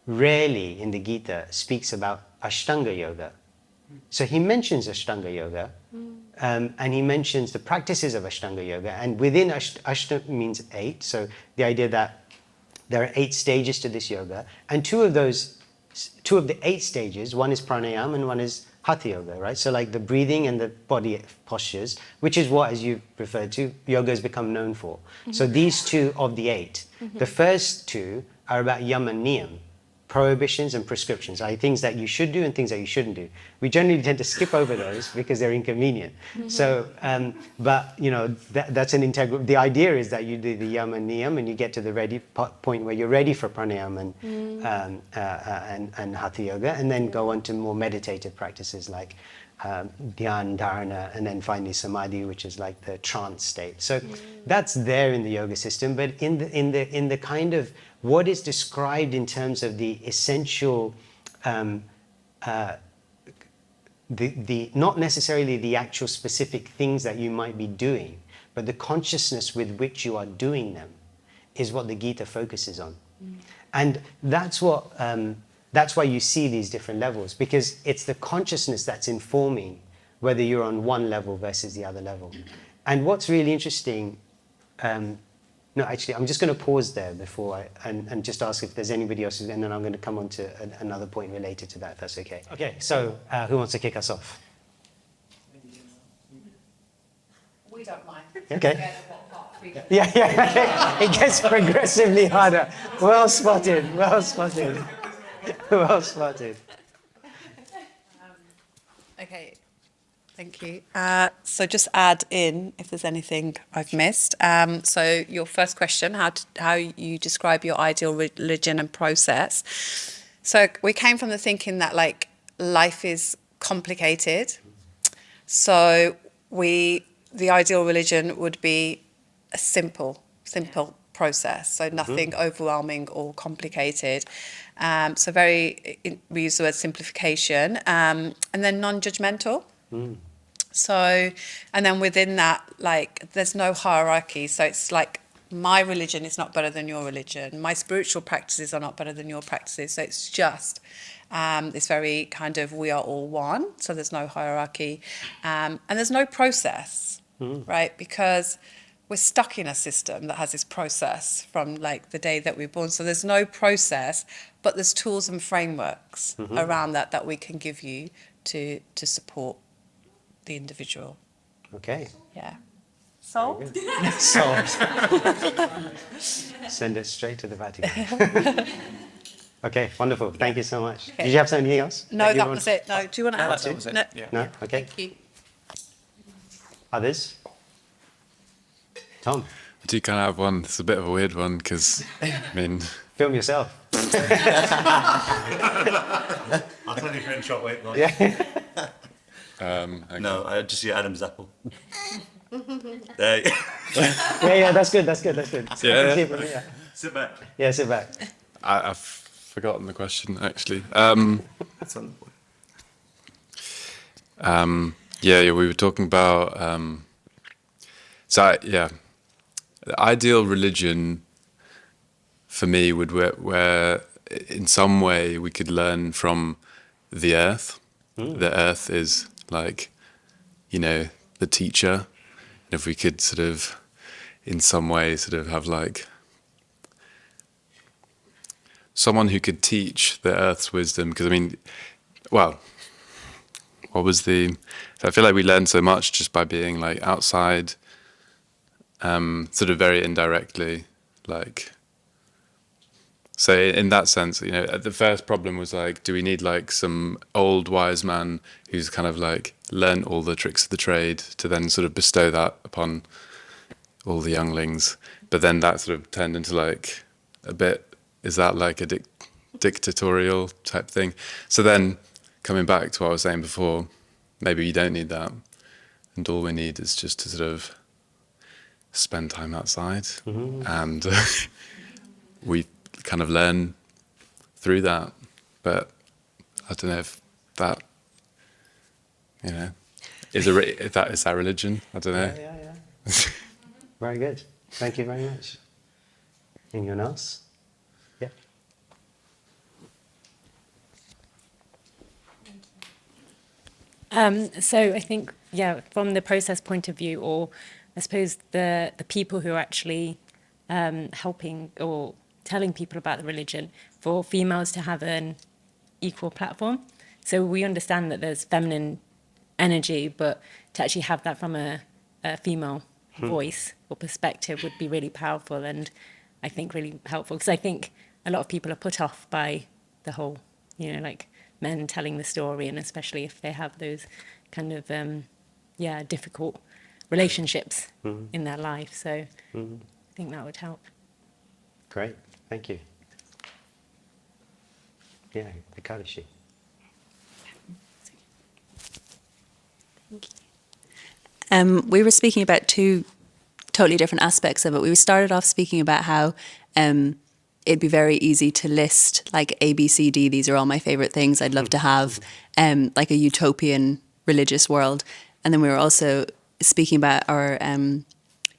rarely in the Gita speaks about Ashtanga yoga. So he mentions Ashtanga yoga, and he mentions the practices of Ashtanga yoga, and within Ashtanga means 8, so the idea that there are 8 stages to this yoga, and two of the 8 stages, one is pranayama and one is hatha yoga, right? So like the breathing and the body postures, which is what, as you referred to, yoga has become known for. So these 2 of the 8, the first 2 are about yama and niyam, prohibitions and prescriptions, i.e. things that you should do and things that you shouldn't do. We generally tend to skip over those because they're inconvenient. So, but you know, that's an integral, the idea is that you do the yama and niyam and you get to the ready point where you're ready for pranayama and hatha yoga, and then go on to more meditative practices like dhyan, dharana, and then finally samadhi, which is like the trance state. So that's there in the yoga system, but in the kind of what is described in terms of the essential, not necessarily the actual specific things that you might be doing, but the consciousness with which you are doing them is what the Gita focuses on. And that's why you see these different levels, because it's the consciousness that's informing whether you're on one level versus the other level. And what's really interesting, no, actually, I'm just going to pause there before and just ask if there's anybody else, and then I'm going to come on to another point related to that, if that's okay. Okay, so who wants to kick us off? We don't mind. Okay. Yeah. It gets progressively harder. Well spotted, well spotted. Well spotted. Okay, thank you. So just add in if there's anything I've missed. So your first question, how you describe your ideal religion and process. So we came from the thinking that like life is complicated. So the ideal religion would be a simple process, so nothing overwhelming or complicated. So we use the word simplification, and then non-judgmental. So, and then within that, like, there's no hierarchy. So it's like, my religion is not better than your religion. My spiritual practices are not better than your practices. So it's just this very kind of, we are all one. So there's no hierarchy, and there's no process, right? Because we're stuck in a system that has this process from like the day that we're born. So there's no process, but there's tools and frameworks around that we can give you to support the individual. Okay. Yeah. Solved? Solved. Send it straight to the Vatican. Okay, wonderful. Thank you so much. Okay. Did you have something else? No, that was it. No, do you want to add? That was it? No. Yeah. No? Okay. Thank you. Others? Tom, I do kind of have one. It's a bit of a weird one because, I mean, film yourself. I'll tell you if you're in shot weight. Like. Yeah. okay. No, I just see Adam's apple. There. Yeah, that's good. That's good. Yeah. I can see it from here. Sit back. Yeah, sit back. I've forgotten the question actually. That's on the point. Yeah, we were talking about. The ideal religion for me would where in some way we could learn from the earth. The earth is like, you know, the teacher. And if we could sort of, in some way, sort of have like someone who could teach the earth's wisdom. Because I mean, well, what was the? So I feel like we learn so much just by being like outside, sort of very indirectly, like. So in that sense, you know, the first problem was like, do we need like some old wise man who's kind of like learned all the tricks of the trade to then sort of bestow that upon all the younglings? But then that sort of turned into like a bit, is that like a dictatorial type thing? So then coming back to what I was saying before, maybe you don't need that. And all we need is just to sort of spend time outside and we kind of learn through that. But I don't know if that, you know, is that religion? I don't know. Yeah. Very good. Thank you very much. Anyone else? Yeah. So I think, yeah, from the process point of view, or I suppose the people who are actually helping or telling people about the religion, for females to have an equal platform. So we understand that there's feminine energy, but to actually have that from a female voice or perspective would be really powerful, and I think really helpful, because I think a lot of people are put off by the whole, you know, like men telling the story, and especially if they have those kind of difficult relationships in their life. So I think that would help. Great. Thank you. Yeah, the Kalishi. We were speaking about two totally different aspects of it. We started off speaking about how it'd be very easy to list like A, B, C, D. These are all my favorite things I'd love to have, like a utopian religious world. And then we were also speaking about our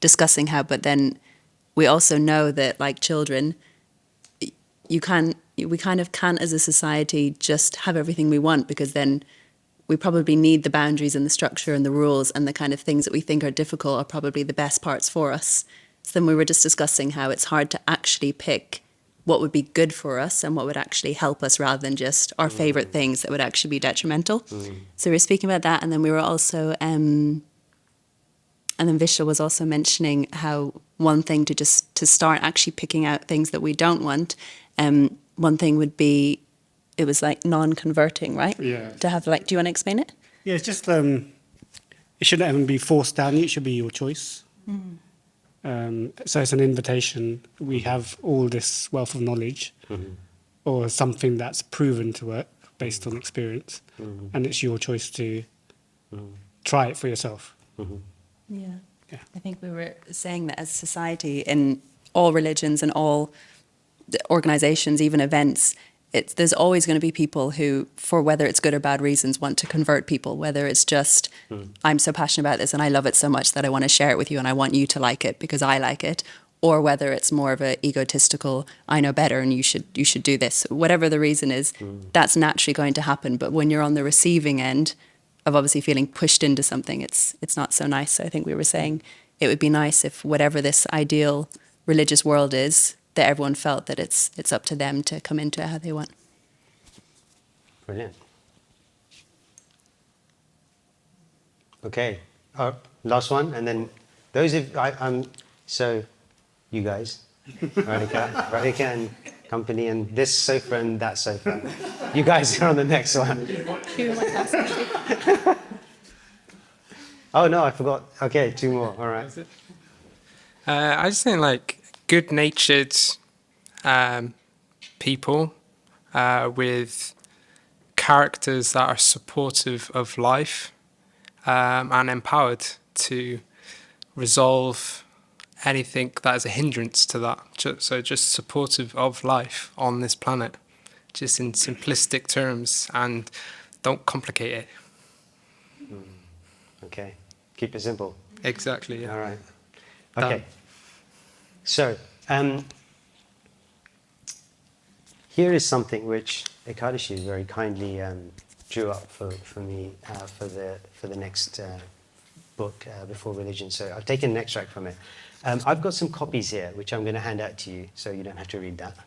discussing how, but then we also know that like children, we kind of can't as a society just have everything we want, because then we probably need the boundaries and the structure and the rules, and the kind of things that we think are difficult are probably the best parts for us. So then we were just discussing how it's hard to actually pick what would be good for us and what would actually help us, rather than just our favorite things that would actually be detrimental. So we were speaking about that, and then we were also, and then Vishal was also mentioning how one thing to start actually picking out things that we don't want, one thing would be, it was like non-converting, right? Yeah. To have like, do you want to explain it? Yeah, it's just, it shouldn't even be forced down you, it should be your choice. So it's an invitation. We have all this wealth of knowledge, or something that's proven to work based on experience, and it's your choice to try it for yourself. Yeah. I think we were saying that as society, in all religions and all organizations, even events, there's always going to be people who, for whether it's good or bad reasons, want to convert people, whether it's just, I'm so passionate about this and I love it so much that I want to share it with you and I want you to like it because I like it, or whether it's more of a egotistical, I know better and you should do this. Whatever the reason is, that's naturally going to happen. But when you're on the receiving end of obviously feeling pushed into something, it's not so nice. So I think we were saying it would be nice if whatever this ideal religious world is, that everyone felt that it's up to them to come into it how they want. Brilliant. Okay, last one, and then those of so you guys, Radhika and company, and this sofa and that sofa. You guys are on the next one. Oh no, I forgot. Okay, two more. All right. I just think like good-natured people with characters that are supportive of life and empowered to resolve anything that is a hindrance to that. So just supportive of life on this planet, just in simplistic terms, and don't complicate it. Okay, keep it simple. Exactly, yeah. All right. Okay. So, here is something which Ekadashi very kindly drew up for me for the next book, Before Religion. So I've taken an extract from it. I've got some copies here, which I'm going to hand out to you, so you don't have to read that.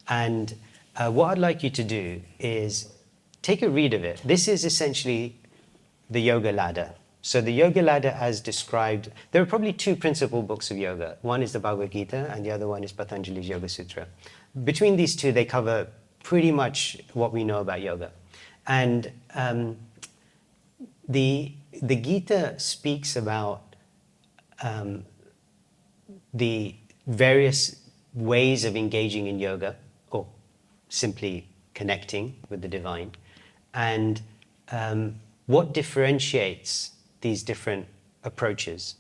And what I'd like you to do is take a read of it. This is essentially the yoga ladder. So the yoga ladder as described, there are probably two principal books of yoga. One is the Bhagavad Gita and the other one is Patanjali's Yoga Sutra. Between these two, they cover pretty much what we know about yoga. And the Gita speaks about the various ways of engaging in yoga, or simply connecting with the divine, and what differentiates these different approaches.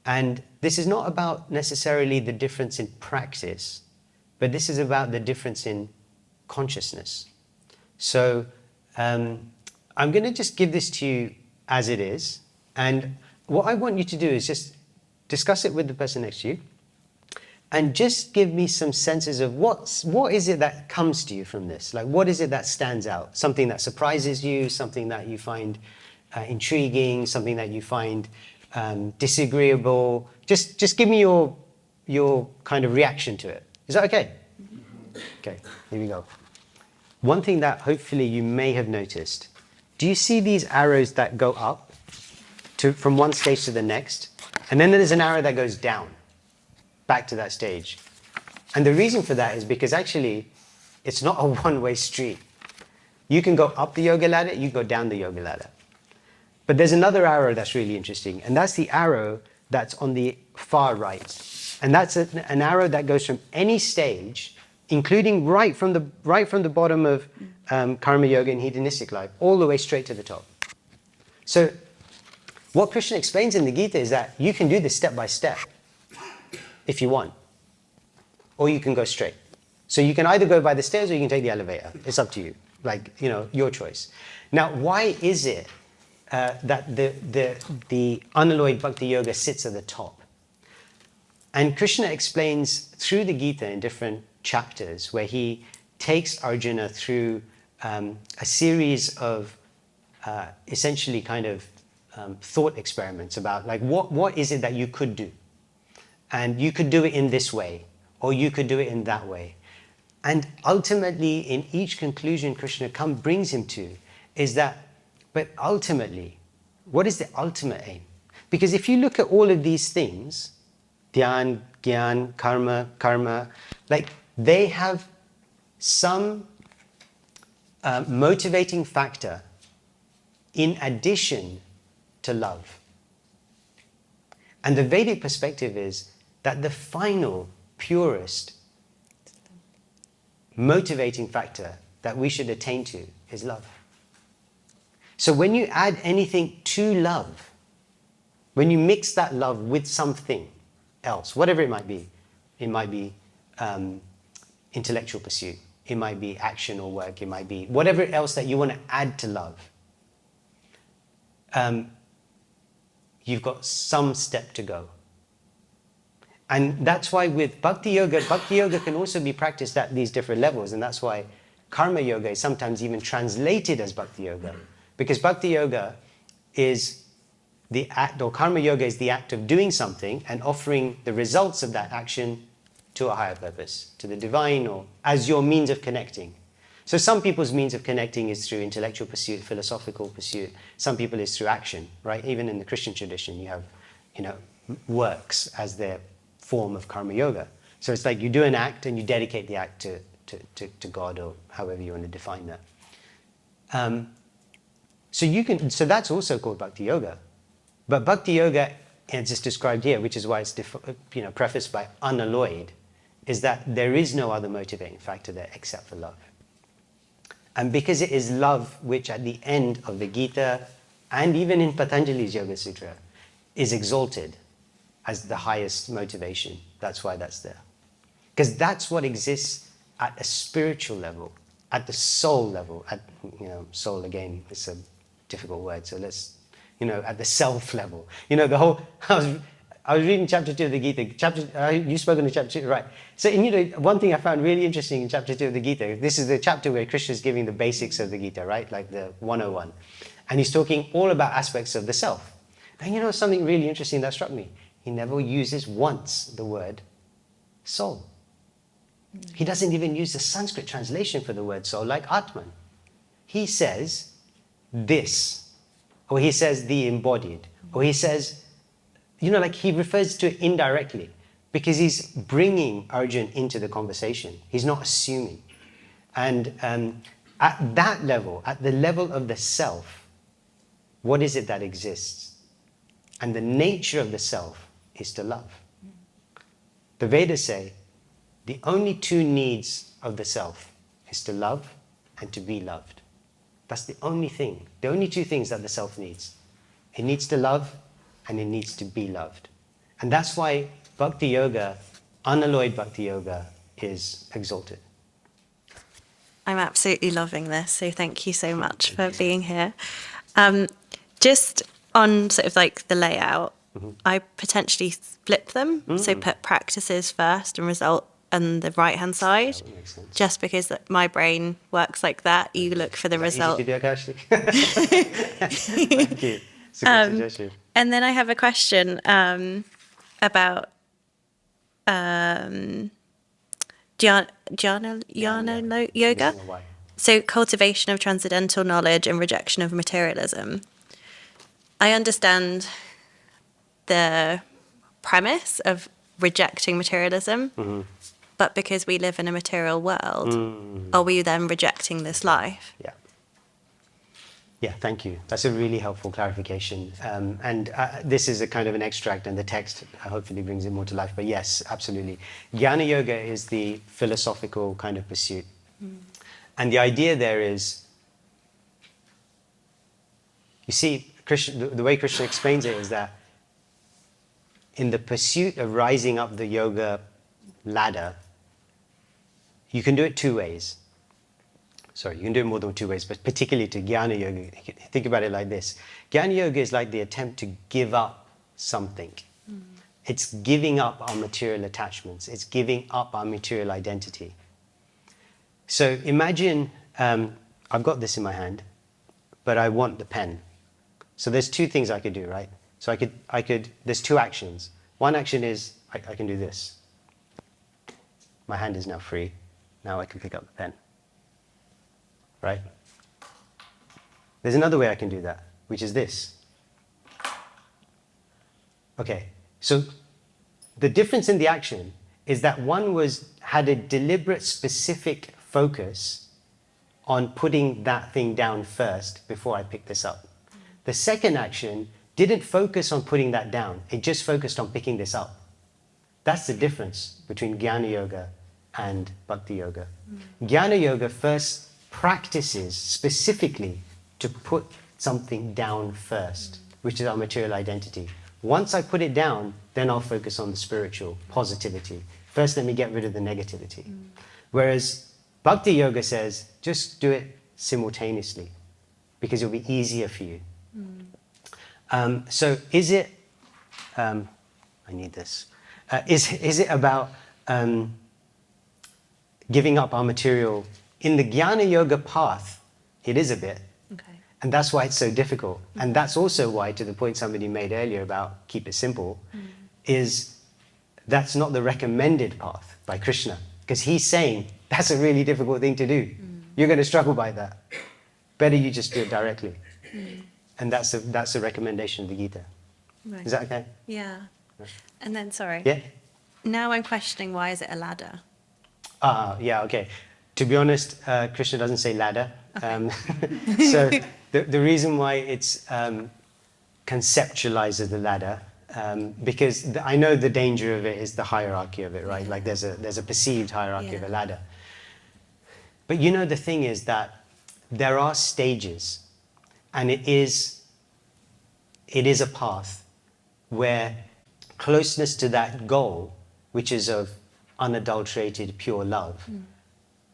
And this is not about necessarily the difference in practice, but this is about the difference in consciousness. So I'm going to just give this to you as it is. And what I want you to do is just discuss it with the person next to you and just give me some senses of what is it that comes to you from this? Like, what is it that stands out? Something that surprises you, something that you find intriguing, something that you find disagreeable. Just give me your kind of reaction to it. Is that okay? Okay, here we go. One thing that hopefully you may have noticed, do you see these arrows that go up from one stage to the next? And then there's an arrow that goes down, back to that stage. And the reason for that is because actually, it's not a one-way street. You can go up the yoga ladder, you go down the yoga ladder. But there's another arrow that's really interesting, and that's the arrow that's on the far right. And that's an arrow that goes from any stage, including right from the bottom of karma yoga and hedonistic life, all the way straight to the top. So what Krishna explains in the Gita is that you can do this step by step if you want, or you can go straight. So you can either go by the stairs or you can take the elevator. It's up to you, like, your choice. Now, why is it that the unalloyed bhakti yoga sits at the top? And Krishna explains through the Gita in different chapters where he takes Arjuna through a series of essentially kind of thought experiments about like what is it that you could do, and you could do it in this way or you could do it in that way. And ultimately in each conclusion Krishna brings him to is that, but ultimately, what is the ultimate aim? Because if you look at all of these things, dhyan, gyan, karma, like they have some motivating factor in addition to love. And the Vedic perspective is that the final, purest motivating factor that we should attain to is love. So when you add anything to love, when you mix that love with something else, whatever it might be intellectual pursuit, it might be action or work, it might be whatever else that you want to add to love, you've got some step to go. And that's why with bhakti yoga can also be practiced at these different levels, and that's why karma yoga is sometimes even translated as bhakti yoga. Because bhakti yoga is the act, or karma yoga is the act of doing something and offering the results of that action to a higher purpose, to the divine, or as your means of connecting. So some people's means of connecting is through intellectual pursuit, philosophical pursuit. Some people is through action, right? Even in the Christian tradition, you have, works as their form of karma yoga. So it's like you do an act and you dedicate the act to God, or however you want to define that. So that's also called bhakti yoga. But bhakti yoga, as it's described here, which is why it's prefaced by unalloyed, is that there is no other motivating factor there except for love. And because it is love which at the end of the Gita, and even in Patanjali's Yoga Sutra, is exalted as the highest motivation. That's why that's there. Because that's what exists at a spiritual level, at the soul level, soul again, it's a difficult word, so let's, at the self level. I was reading chapter 2 of the Gita. You spoke on the chapter 2, right? So, and, you know, one thing I found really interesting in chapter 2 of the Gita, this is the chapter where Krishna is giving the basics of the Gita, right? Like the 101. And he's talking all about aspects of the self. And you know something really interesting that struck me? He never uses once the word soul. He doesn't even use the Sanskrit translation for the word soul, like Atman. He says this, or he says the embodied, or he says, you know, like he refers to it indirectly because he's bringing Arjun into the conversation. He's not assuming. And at that level, at the level of the self, what is it that exists? And the nature of the self is to love. The Vedas say the only two needs of the self is to love and to be loved. That's the only thing, the only two things that the self needs. It needs to love and it needs to be loved. And that's why Bhakti Yoga, unalloyed Bhakti Yoga, is exalted. I'm absolutely loving this, so thank you so much for being here. Just on sort of like the layout, I potentially flip them, so put practices first and result on the right-hand side, just because my brain works like that. You look for the result. Easy to do, Ashley? Thank you. It's a good suggestion. And then I have a question about jnana yoga. So cultivation of transcendental knowledge and rejection of materialism. I understand the premise of rejecting materialism, but because we live in a material world, are we then rejecting this life? Yeah. Yeah, thank you. That's a really helpful clarification. And this is a kind of an extract, and the text hopefully brings it more to life. But yes, absolutely. Jnana Yoga is the philosophical kind of pursuit. And the idea there is, you see, Krishna, the way Krishna explains it is that in the pursuit of rising up the yoga ladder, you can do it two ways. Sorry, you can do it more than two ways, but particularly to Jnana Yoga, think about it like this. Jnana Yoga is like the attempt to give up something. It's giving up our material attachments. It's giving up our material identity. So imagine, I've got this in my hand, but I want the pen. So there's two things I could do, right? So I could, there's two actions. One action is, I can do this. My hand is now free. Now I can pick up the pen. Right? There's another way I can do that, which is this. Okay, so the difference in the action is that one had a deliberate, specific focus on putting that thing down first before I picked this up. The second action didn't focus on putting that down. It just focused on picking this up. That's the difference between Jnana Yoga and Bhakti Yoga. Jnana Yoga first practices specifically to put something down first, which is our material identity. Once I put it down, then I'll focus on the spiritual positivity. First, let me get rid of the negativity. Whereas Bhakti Yoga says, just do it simultaneously because it'll be easier for you. So is it, I need this, is it about giving up our material? In the Jnana Yoga path, it is a bit. Okay. And that's why it's so difficult. And that's also why, to the point somebody made earlier about keep it simple, is that's not the recommended path by Krishna. Because he's saying that's a really difficult thing to do. You're going to struggle by that. Better you just do it directly. And that's a recommendation of the Gita. Right. Is that okay? Yeah. And then, sorry. Yeah? Now I'm questioning, why is it a ladder? Yeah, okay. To be honest, Krishna doesn't say ladder. Okay. So the reason why it's conceptualized as the ladder, because I know the danger of it is the hierarchy of it, right? Like there's a perceived hierarchy of a ladder. But you know, the thing is that there are stages, and it is a path where closeness to that goal, which is of unadulterated pure love,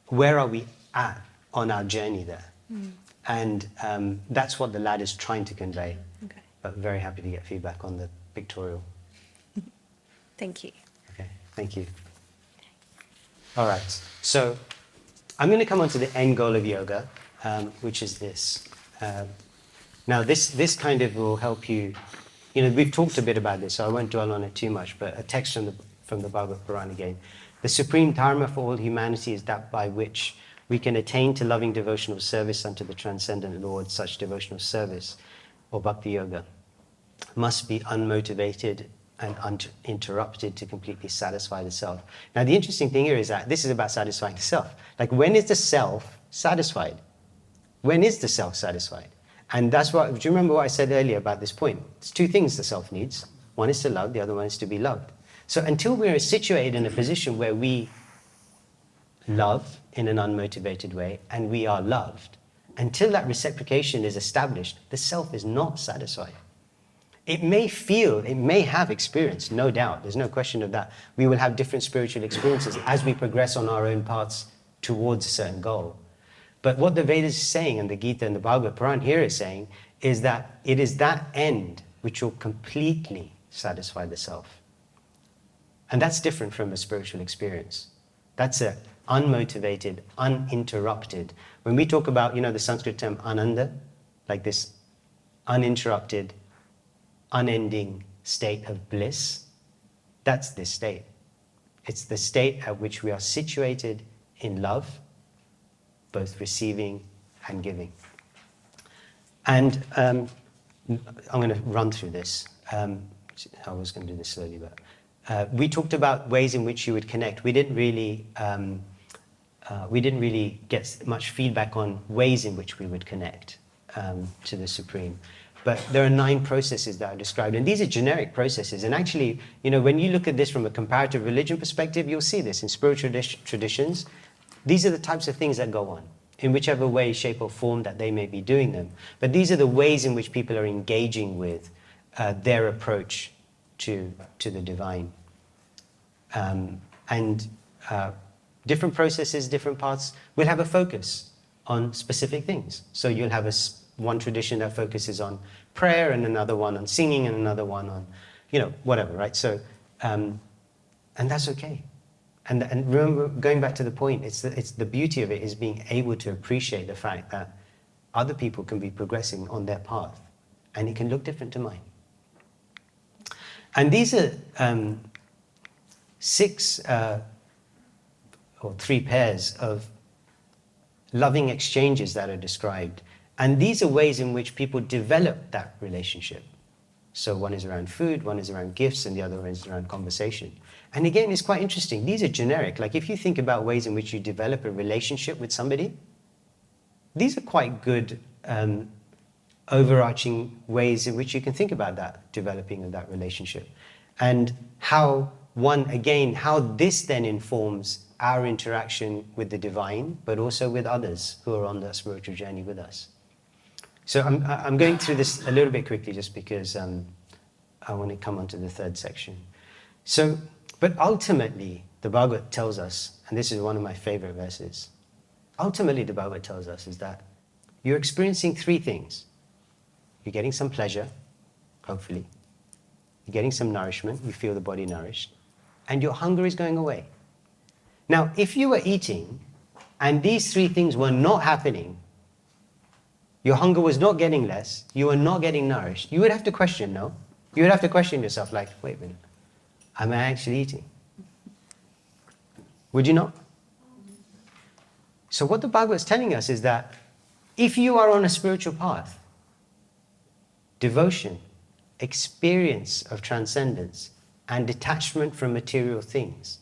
where are we at on our journey there? And that's what the ladder is trying to convey. Okay. But very happy to get feedback on the pictorial. Thank you. Okay, thank you. All right, so I'm going to come on to the end goal of yoga, which is this. Now, this kind of will help you. We've talked a bit about this, so I won't dwell on it too much, but a text from the Bhagavad Puran again. The supreme dharma for all humanity is that by which we can attain to loving devotional service unto the transcendent Lord. Such devotional service, or bhakti yoga, must be unmotivated and uninterrupted to completely satisfy the self. Now, the interesting thing here is that this is about satisfying the self. Like, when is the self satisfied? When is the self satisfied? And that's what, do you remember what I said earlier about this point? It's two things the self needs. One is to love, the other one is to be loved. So until we're situated in a position where we love in an unmotivated way and we are loved, until that reciprocation is established, the self is not satisfied. It may have experience, no doubt. There's no question of that. We will have different spiritual experiences as we progress on our own paths towards a certain goal. But what the Vedas is saying, and the Gita and the Bhagavad Puran here is saying, is that it is that end which will completely satisfy the self. And that's different from a spiritual experience. That's a unmotivated, uninterrupted. When we talk about, the Sanskrit term ananda, like this uninterrupted, unending state of bliss, that's this state. It's the state at which we are situated in love, both receiving and giving. And I'm going to run through this. I was going to do this slowly, but we talked about ways in which you would connect. We didn't really get much feedback on ways in which we would connect to the Supreme. But there are 9 processes that are described, and these are generic processes. And actually, when you look at this from a comparative religion perspective, you'll see this in spiritual traditions. These are the types of things that go on, in whichever way, shape, or form that they may be doing them. But these are the ways in which people are engaging with their approach to the divine. And different processes, different paths will have a focus on specific things. So you'll have one tradition that focuses on prayer, and another one on singing, and another one on, whatever, right? So, and that's okay. And remember, going back to the point, it's the beauty of it is being able to appreciate the fact that other people can be progressing on their path, and it can look different to mine. And these are 6 or 3 pairs of loving exchanges that are described. And these are ways in which people develop that relationship. So one is around food, one is around gifts, and the other one is around conversation. And again, it's quite interesting. These are generic. Like, if you think about ways in which you develop a relationship with somebody, these are quite good overarching ways in which you can think about that developing of that relationship. And how this then informs our interaction with the divine, but also with others who are on that spiritual journey with us. So I'm going through this a little bit quickly just because I want to come on to the 3rd section. So, but ultimately, the Bhagavad tells us, and this is one of my favorite verses, ultimately the Bhagavad tells us is that you're experiencing 3 things. You're getting some pleasure, hopefully. You're getting some nourishment, you feel the body nourished, and your hunger is going away. Now, if you were eating and these 3 things were not happening, your hunger was not getting less, you were not getting nourished, you would have to question, no? You would have to question yourself, like, wait a minute, am I actually eating? Would you not? So what the Bhagavad is telling us is that if you are on a spiritual path, devotion, experience of transcendence, and detachment from material things.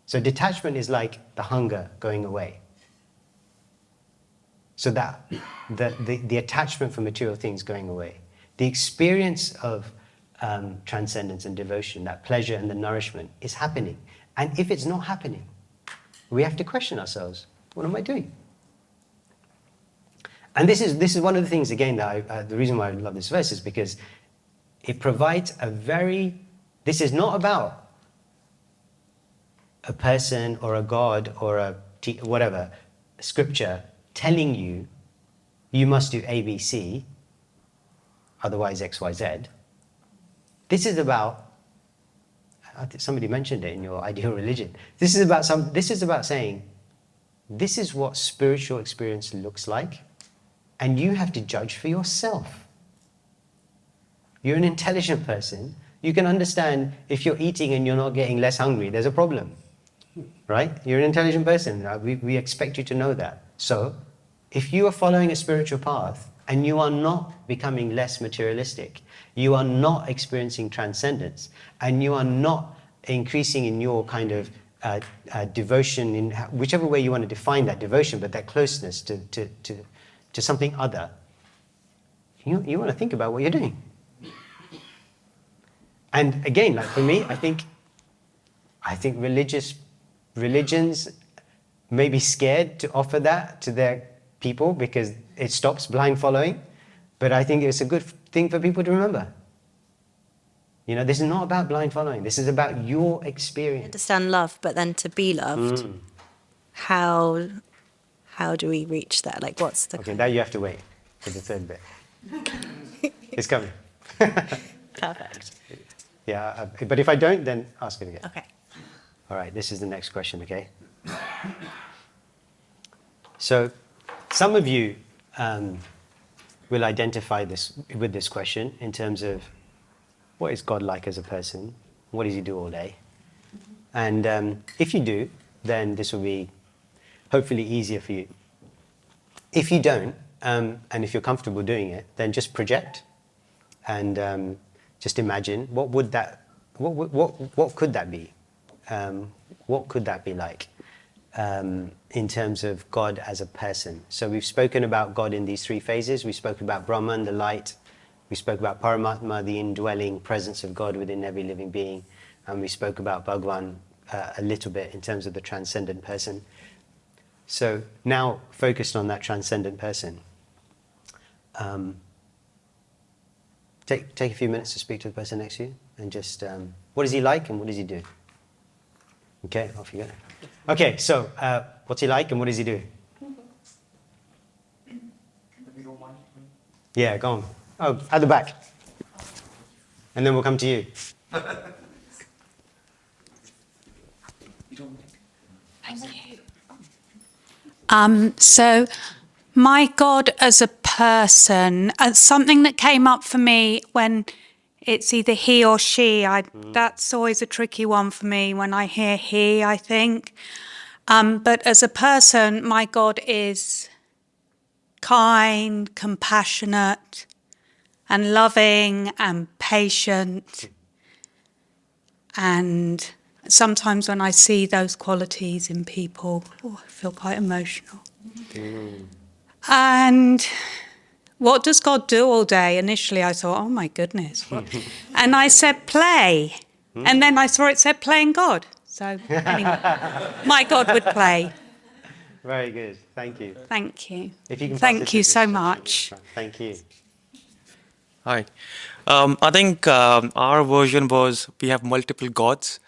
So detachment is like the hunger going away. So that the attachment for material things going away. The experience of transcendence and devotion, that pleasure and the nourishment is happening. And if it's not happening, we have to question ourselves, what am I doing? And this is one of the things, again, that the reason why I love this verse is because it provides this is not about a person or a god or a scripture telling you, you must do A, B, C, otherwise X, Y, Z. This is about I think somebody mentioned it in your ideal religion. This is about saying, this is what spiritual experience looks like, and you have to judge for yourself. You're an intelligent person. You can understand if you're eating and you're not getting less hungry, there's a problem, right? You're an intelligent person. We expect you to know that. So if you are following a spiritual path and you are not becoming less materialistic, you are not experiencing transcendence, and you are not increasing in your kind of devotion, in whichever way you want to define that devotion, but that closeness to something other, you want to think about what you're doing. And again, like for me, I think religions may be scared to offer that to their people because it stops blind following, but I think it's a good thing for people to remember. This is not about blind following. This is about your experience. I understand love, but then to be loved, how do we reach that? Like, what's the... Okay, now you have to wait for the third bit. It's coming. Perfect. Yeah, but if I don't, then ask it again. Okay. All right, this is the next question, okay? So some of you will identify with this question in terms of what is God like as a person? What does he do all day? And if you do, then this will be hopefully easier for you. If you don't, and if you're comfortable doing it, then just project and just imagine what could that be? What could that be like in terms of God as a person? So we've spoken about God in these three phases. We spoke about Brahman, the light. We spoke about Paramatma, the indwelling presence of God within every living being. And we spoke about Bhagwan a little bit in terms of the transcendent person. So now focused on that transcendent person. Take a few minutes to speak to the person next to you and just, what is he like and what does he do? Okay, off you go. Okay, so what's he like and what does he do? Yeah, go on. Oh, at the back. And then we'll come to you. So my God as a person, something that came up for me when it's either he or she, that's always a tricky one for me when I hear he, I think. But as a person, my God is kind, compassionate, and loving and patient. And sometimes when I see those qualities in people, I feel quite emotional. And what does God do all day? Initially I thought, oh my goodness. And I said, play. And then I saw it said playing God. So anyway, my God would play. Very good. Thank you. Thank you. If you can Thank you so much. Thank you. Hi. I think our version was we have multiple gods.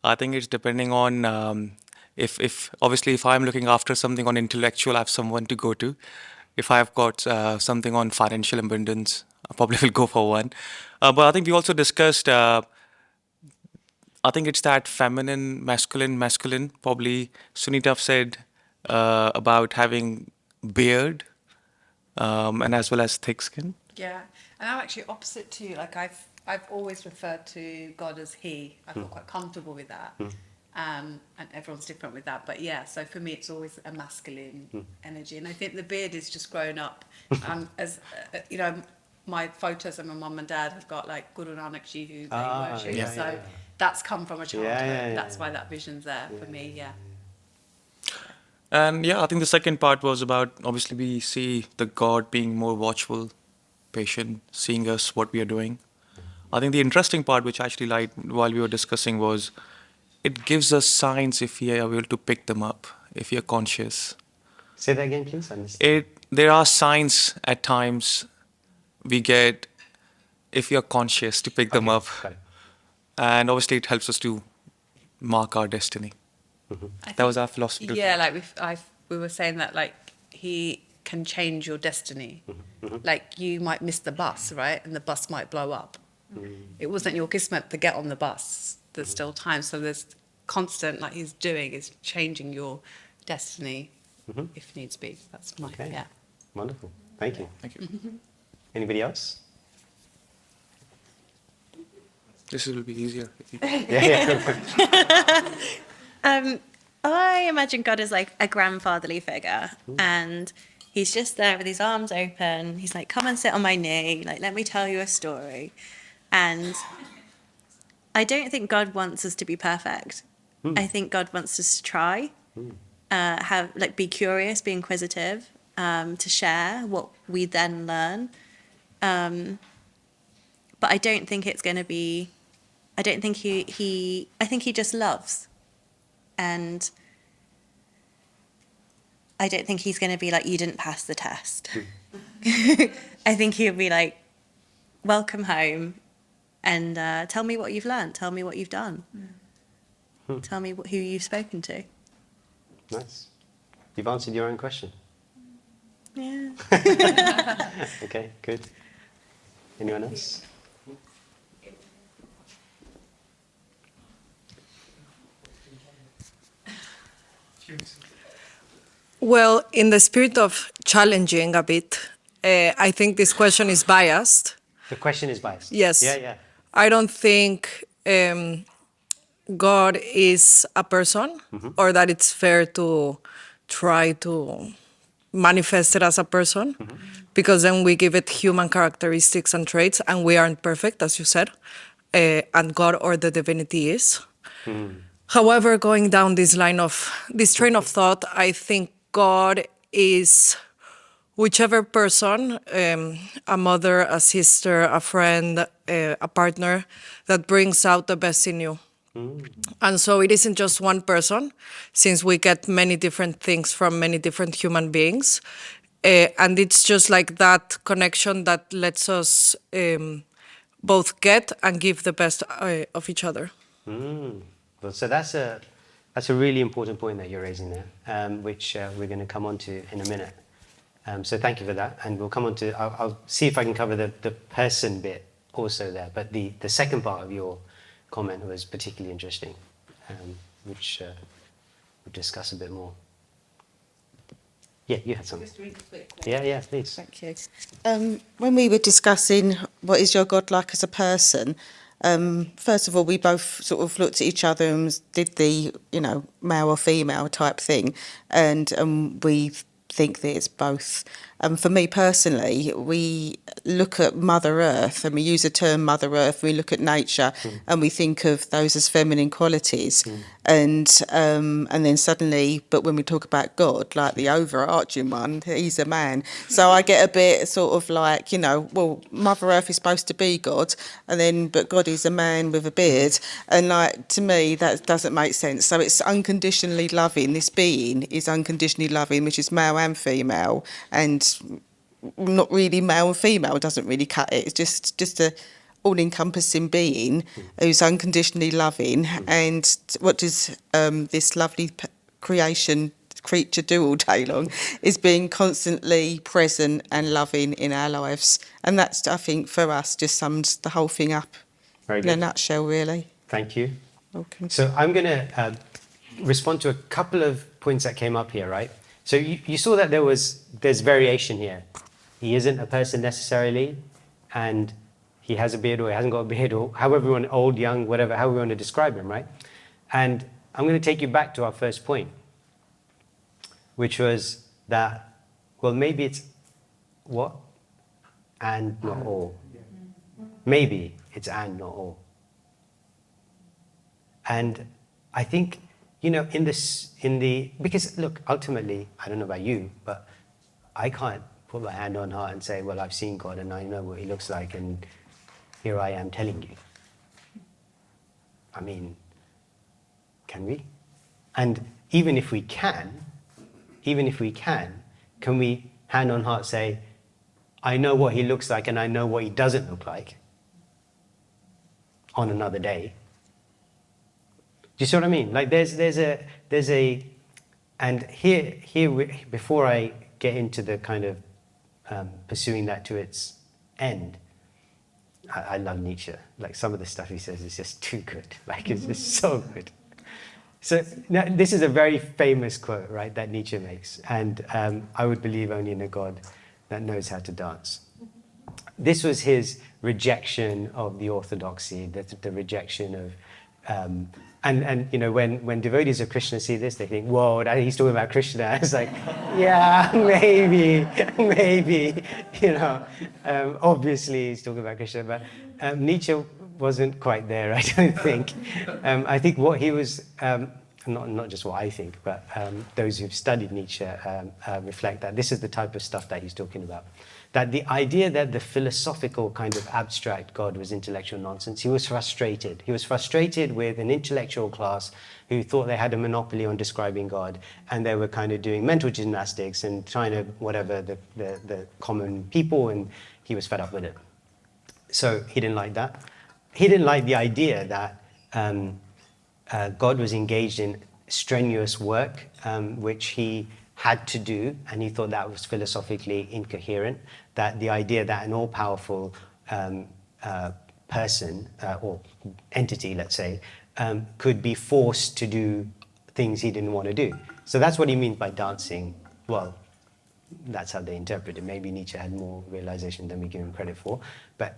I think it's depending on if obviously if I'm looking after something on intellectual, I have someone to go to. If I've got something on financial abundance, I probably will go for one. But I think we also discussed, I think it's that feminine, masculine. Probably Sunita said about having beard and as well as thick skin. Yeah, and I'm actually opposite to you. Like I've always referred to God as he. I feel quite comfortable with that. And everyone's different with that. But yeah, so for me, it's always a masculine energy. And I think the beard is just grown up. As you know, my photos of my mum and dad have got like Guru Nanak Ji who they worship. Yeah, so yeah. that's come from a childhood. yeah, That's why that vision's there for me, yeah. And yeah, I think the second part was about obviously we see the God being more watchful, patient, seeing us, what we are doing. I think the interesting part, which I actually liked while we were discussing, was it gives us signs if we are able to pick them up, if we are conscious. Say that again, please. There are signs at times we get if we are conscious to pick them up. Got it. And obviously it helps us to mark our destiny. That was our philosophy. Yeah, like we were saying that like he can change your destiny. Like you might miss the bus, right? And the bus might blow up. It wasn't your kismet to get on the bus. there's still time. So there's constant, like he's doing, is changing your destiny if needs be. That's my, Okay. yeah. Wonderful. Thank you. Thank you. Anybody else? This will be easier. I imagine God as like a grandfatherly figure, and he's just there with his arms open. He's like, "Come and sit on my knee. Like, let me tell you a story." And I don't think God wants us to be perfect. I think God wants us to try, have like be curious, be inquisitive, to share what we then learn. But I don't think it's going to be. I don't think he. I think he just loves, and I don't think he's going to be like, "You didn't pass the test." I think he'll be like, "Welcome home, and tell me what you've learned. Tell me what you've done. Tell me who you've spoken to." Nice. You've answered your own question. Yeah. Okay, good. Anyone else? Well, in the spirit of challenging a bit, I think this question is biased. The question is biased. Yes. Yeah. I don't think God is a person, or that it's fair to try to manifest it as a person, because then we give it human characteristics and traits, and we aren't perfect, as you said, and God or the divinity is. However, going down this train of thought, I think God is whichever person, a mother, a sister, a friend, a partner, that brings out the best in you. And so it isn't just one person, since we get many different things from many different human beings. And it's just like that connection that lets us both get and give the best of each other. Well, so that's a really important point that you're raising there, which we're going to come on to in a minute. So thank you for that, and we'll come on to. I'll see if I can cover the person bit also there. But the second part of your comment was particularly interesting, which we'll discuss a bit more. Yeah, you had something. Just really quick. Yeah, please. Thank you. When we were discussing what is your God like as a person, first of all, we both sort of looked at each other and did the, male or female type thing, and we think that it's both. For me personally, we look at Mother Earth and we use the term Mother Earth. We look at nature and we think of those as feminine qualities, and then suddenly, but when we talk about God, like the overarching one, he's a man. So I get a bit sort of like, well, Mother Earth is supposed to be God, but God is a man with a beard, and like to me that doesn't make sense. So it's unconditionally loving. This being is unconditionally loving, which is male and female, and not really male and female, doesn't really cut it. It's just a all-encompassing being who's unconditionally loving. And what does this lovely creature do all day long is being constantly present and loving in our lives. And that's, I think, for us, just sums the whole thing up in a nutshell, really. Thank you. Okay. So I'm going to respond to a couple of points that came up here, right? So you saw that there's variation here. He isn't a person necessarily, and he has a beard or he hasn't got a beard, or however you want, old, young, whatever, however you want to describe him, right? And I'm going to take you back to our first point, which was that, well, maybe it's what? And not all. Maybe it's and not all. And I think, because look, ultimately, I don't know about you, but I can't put my hand on heart and say, well, I've seen God and I know what he looks like, and here I am telling you. I mean, can we? And even if we can, can we hand on heart say, I know what he looks like and I know what he doesn't look like on another day? Do you see what I mean? Like there's a, and here before I get into the kind of pursuing that to its end, I love Nietzsche. Like some of the stuff he says is just too good. Like it's just so good. So now, this is a very famous quote, right, that Nietzsche makes. And I would believe only in a God that knows how to dance. This was his rejection of the orthodoxy, the rejection of, and you know, when devotees of Krishna see this, they think, whoa, he's talking about Krishna. It's like, yeah, maybe, you know, obviously he's talking about Krishna, but Nietzsche wasn't quite there, I don't think. I think what he was, not just what I think, but those who've studied Nietzsche reflect that this is the type of stuff that he's talking about. That the idea that the philosophical kind of abstract God was intellectual nonsense, he was frustrated. He was frustrated with an intellectual class who thought they had a monopoly on describing God, and they were kind of doing mental gymnastics and trying to whatever the common people, and he was fed up with it. So he didn't like that. He didn't like the idea that God was engaged in strenuous work, which he had to do, and he thought that was philosophically incoherent, that the idea that an all-powerful person or entity, let's say, could be forced to do things he didn't want to do. So that's what he means by dancing. Well, that's how they interpret it. Maybe Nietzsche had more realization than we give him credit for, but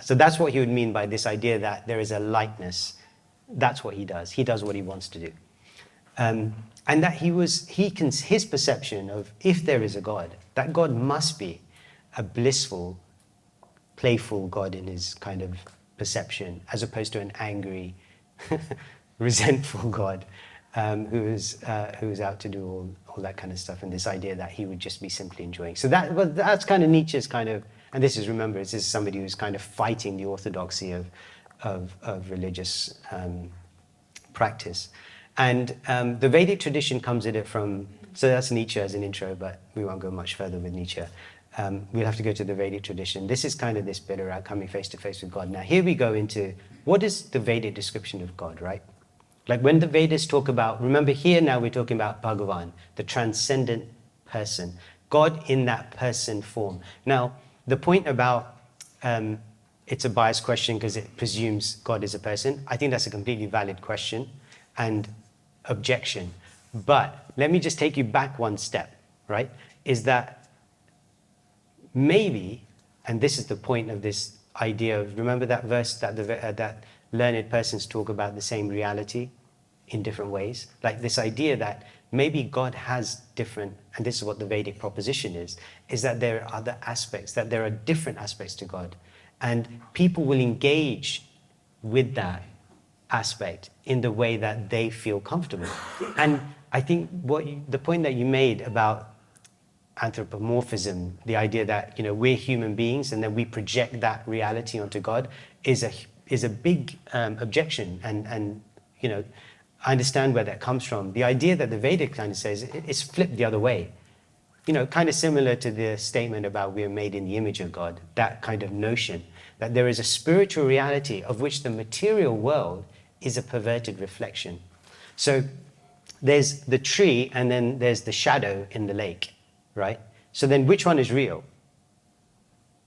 so that's what he would mean by this idea that there is a lightness. That's what he does. He does what he wants to do. And that his perception of, if there is a God, that God must be a blissful, playful God in his kind of perception, as opposed to an angry, resentful God who's out to do all that kind of stuff, and this idea that he would just be simply enjoying. So that's kind of Nietzsche's kind of, and this is somebody who's kind of fighting the orthodoxy of religious practice. And the Vedic tradition comes at it from, so that's Nietzsche as an intro, but we won't go much further with Nietzsche. We'll have to go to the Vedic tradition. This is kind of this bit around coming face to face with God. Now here we go into, what is the Vedic description of God, right? Like when the Vedas talk about, remember here now we're talking about Bhagavan, the transcendent person, God in that person form. Now, the point about it's a biased question because it presumes God is a person, I think that's a completely valid question and objection. But let me just take you back one step, right? Is that maybe, and this is the point of this idea of, remember that verse that that learned persons talk about the same reality in different ways? Like this idea that maybe God has different, and this is what the Vedic proposition is that there are other aspects, that there are different aspects to God. And people will engage with that aspect in the way that they feel comfortable. And I think the point that you made about anthropomorphism, the idea that we're human beings and then we project that reality onto God, is a big objection. And I understand where that comes from. The idea that the Vedic kind of says it's flipped the other way. Kind of similar to the statement about we are made in the image of God, that kind of notion that there is a spiritual reality of which the material world is a perverted reflection. So there's the tree and then there's the shadow in the lake, right? So then which one is real?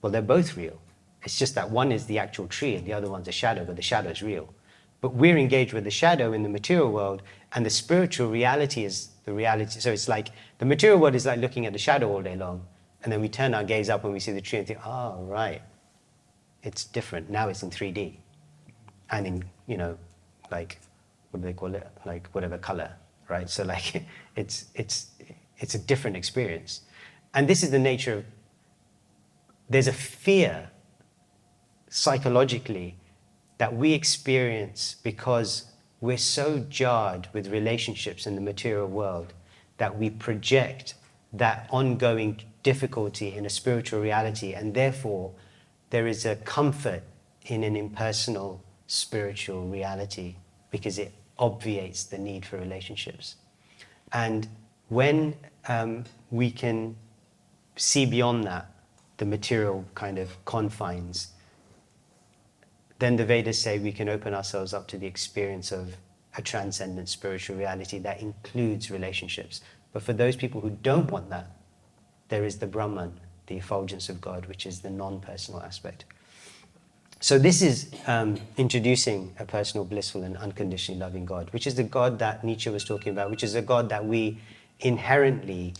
Well, they're both real. It's just that one is the actual tree and the other one's a shadow, but the shadow is real. But we're engaged with the shadow in the material world, and the spiritual reality is the reality. So it's like the material world is like looking at the shadow all day long, and then we turn our gaze up when we see the tree and think, oh, right, it's different. Now it's in 3D. And in, like, what do they call it? Like whatever color, right? So like it's a different experience. And this is the nature of, there's a fear psychologically that we experience because we're so jarred with relationships in the material world that we project that ongoing difficulty in a spiritual reality, and therefore there is a comfort in an impersonal spiritual reality because it obviates the need for relationships. And when we can see beyond that, the material kind of confines, then the Vedas say we can open ourselves up to the experience of a transcendent spiritual reality that includes relationships. But for those people who don't want that, there is the Brahman, the effulgence of God, which is the non-personal aspect. So this is introducing a personal, blissful, and unconditionally loving God, which is the God that Nietzsche was talking about, which is a God that we inherently,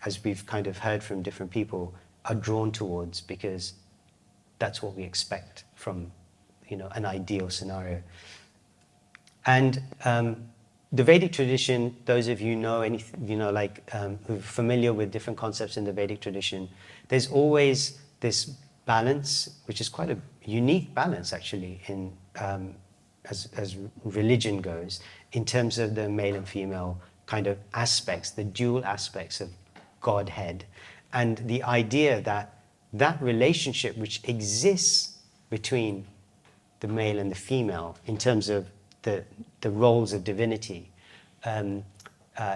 as we've kind of heard from different people, are drawn towards, because that's what we expect from, an ideal scenario. And the Vedic tradition, those of you know anything, who are familiar with different concepts in the Vedic tradition, there's always this balance, which is quite a unique balance actually in as religion goes, in terms of the male and female kind of aspects, the dual aspects of Godhead, and the idea that that relationship which exists between the male and the female in terms of the roles of divinity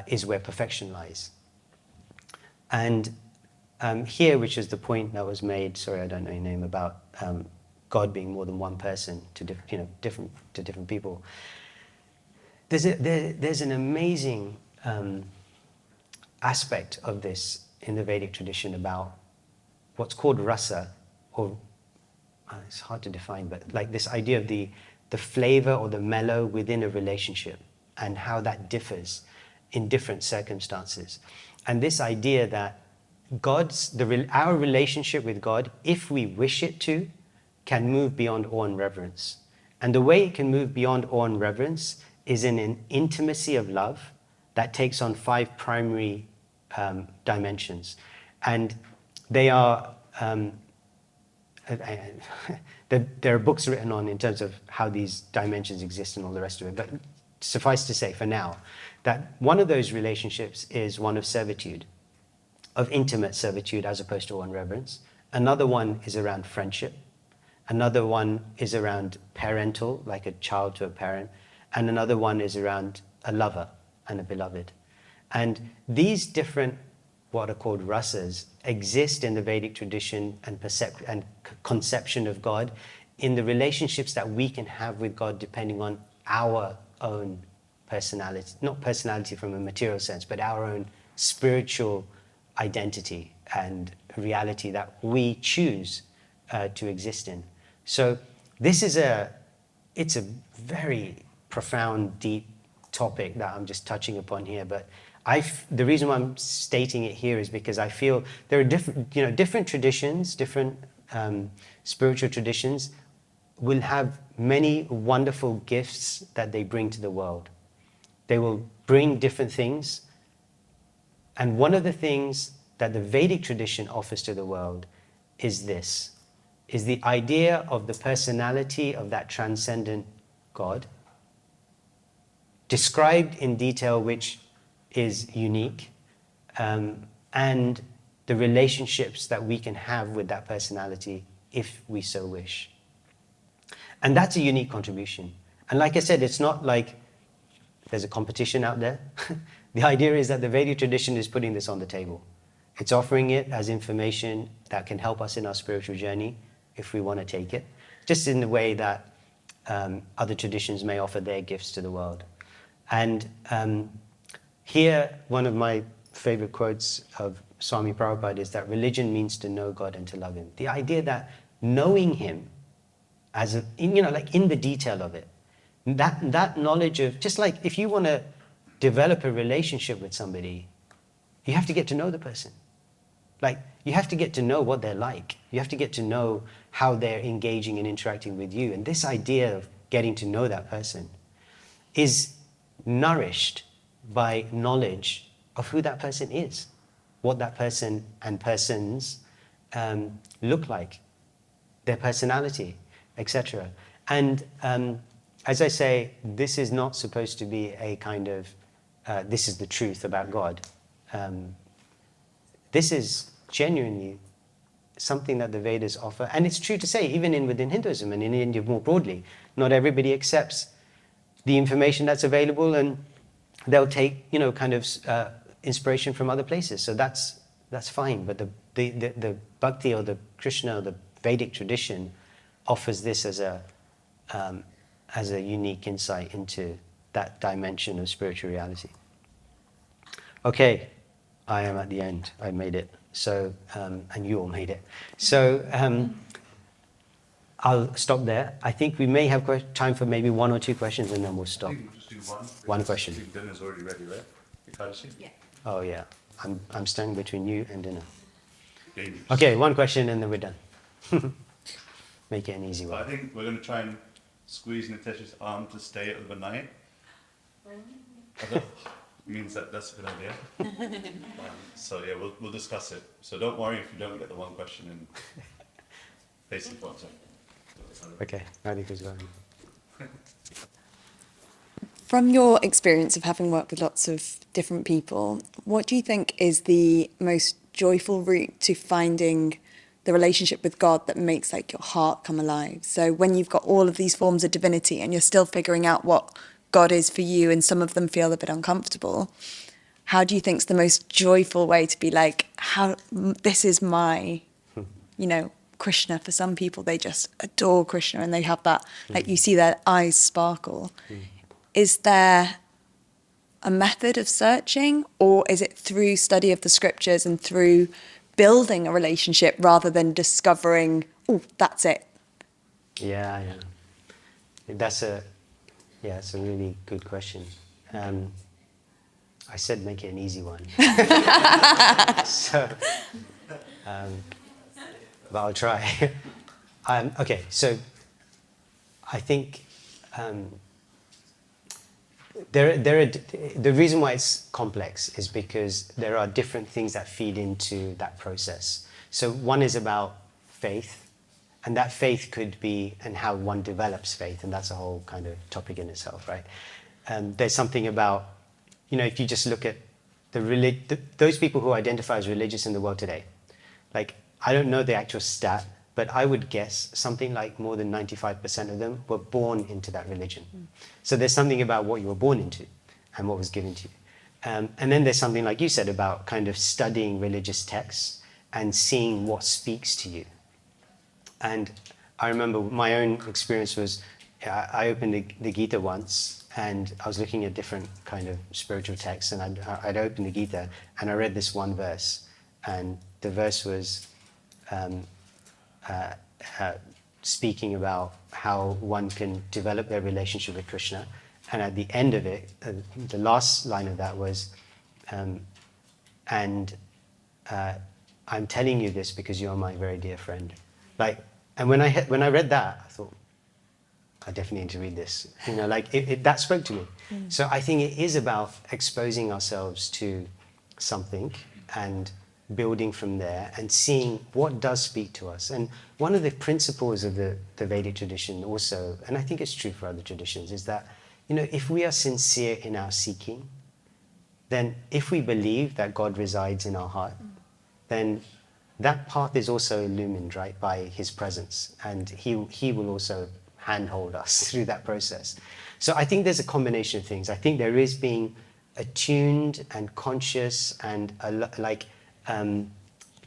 is where perfection lies. And here, which is the point that was made, sorry, I don't know your name, about God being more than one person to different people. There's an amazing aspect of this in the Vedic tradition about what's called rasa, or it's hard to define, but like this idea of the flavor or the mellow within a relationship and how that differs in different circumstances. And this idea that our relationship with God, if we wish it to, can move beyond awe and reverence. And the way it can move beyond awe and reverence is in an intimacy of love that takes on 5 primary dimensions. And they are, there are books written on in terms of how these dimensions exist and all the rest of it. But suffice to say for now, that one of those relationships is one of servitude, of intimate servitude as opposed to awe and reverence. Another one is around friendship. Another one is around parental, like a child to a parent. And another one is around a lover and a beloved. And these different, what are called rasas, exist in the Vedic tradition and conception of God in the relationships that we can have with God depending on our own personality, not personality from a material sense, but our own spiritual identity and reality that we choose to exist in. So this is it's a very profound, deep topic that I'm just touching upon here, but the reason why I'm stating it here is because I feel there are different traditions, different spiritual traditions will have many wonderful gifts that they bring to the world. They will bring different things. And one of the things that the Vedic tradition offers to the world is the idea of the personality of that transcendent God, described in detail, which is unique, and the relationships that we can have with that personality if we so wish. And that's a unique contribution. And like I said, it's not like there's a competition out there. The idea is that the Vedic tradition is putting this on the table. It's offering it as information that can help us in our spiritual journey if we want to take it, just in the way that other traditions may offer their gifts to the world. And here, one of my favorite quotes of Swami Prabhupada is that religion means to know God and to love Him. The idea that knowing Him, like in the detail of it, that knowledge of, just like if you want to develop a relationship with somebody, you have to get to know the person. Like, you have to get to know what they're like. You have to get to know how they're engaging and interacting with you. And this idea of getting to know that person is nourished by knowledge of who that person is, what that person and persons look like, their personality, etc. And as I say, this is not supposed to be a kind of, this is the truth about God. This is genuinely something that the Vedas offer. And it's true to say, even within Hinduism and in India more broadly, not everybody accepts the information that's available, and they'll take, kind of inspiration from other places. So that's fine. But the bhakti or the Krishna or the Vedic tradition offers this as a unique insight into that dimension of spiritual reality. Okay, I am at the end. I made it. So, and you all made it. So I'll stop there. I think we may have time for maybe 1 or 2 questions, and then we'll stop. I think we'll just do one. One question. I think dinner's already ready, right? Ekadashi? Yeah. Oh yeah, I'm standing between you and dinner. Dangerous. Okay, 1 question and then we're done. Make it an easy one. I think we're going to try and squeeze Nitesh's arm to stay overnight. Means that that's a good idea. So yeah, we'll discuss it. So don't worry if you don't get the 1 question in basic answer. Okay, I think it's going. From your experience of having worked with lots of different people, what do you think is the most joyful route to finding the relationship with God that makes like your heart come alive? So when you've got all of these forms of divinity and you're still figuring out what God is for you, and some of them feel a bit uncomfortable, how do you think is the most joyful way to be like, how this is my, you know, Krishna? For some people, they just adore Krishna and they have that, like you see their eyes sparkle. Is there a method of searching, or is it through study of the scriptures and through building a relationship rather than discovering, oh, that's it? Yeah. That's a really good question. I said make it an easy one. So, but I'll try. Okay, so I think the reason why it's complex is because there are different things that feed into that process. So one is about faith, and that faith could be, and how one develops faith, and that's a whole kind of topic in itself, right? There's something about, you know, if you just look at those people who identify as religious in the world today, like, I don't know the actual stat, but I would guess something like more than 95% of them were born into that religion. So there's something about what you were born into and what was given to you. And then there's something, like you said, about kind of studying religious texts and seeing what speaks to you. And I remember my own experience was, I opened the Gita once, and I was looking at different kind of spiritual texts, and I'd opened the Gita, and I read this one verse, and the verse was speaking about how one can develop their relationship with Krishna. And at the end of it, the last line of that was, I'm telling you this because you're my very dear friend. Like, and when I read that, I thought, I definitely need to read this. You know, like that spoke to me. So I think it is about exposing ourselves to something and building from there and seeing what does speak to us. And one of the principles of the Vedic tradition also, and I think it's true for other traditions, is that, you know, if we are sincere in our seeking, then if we believe that God resides in our heart, then that path is also illumined, right, by his presence. And he will also handhold us through that process. So I think there's a combination of things. I think there is being attuned and conscious and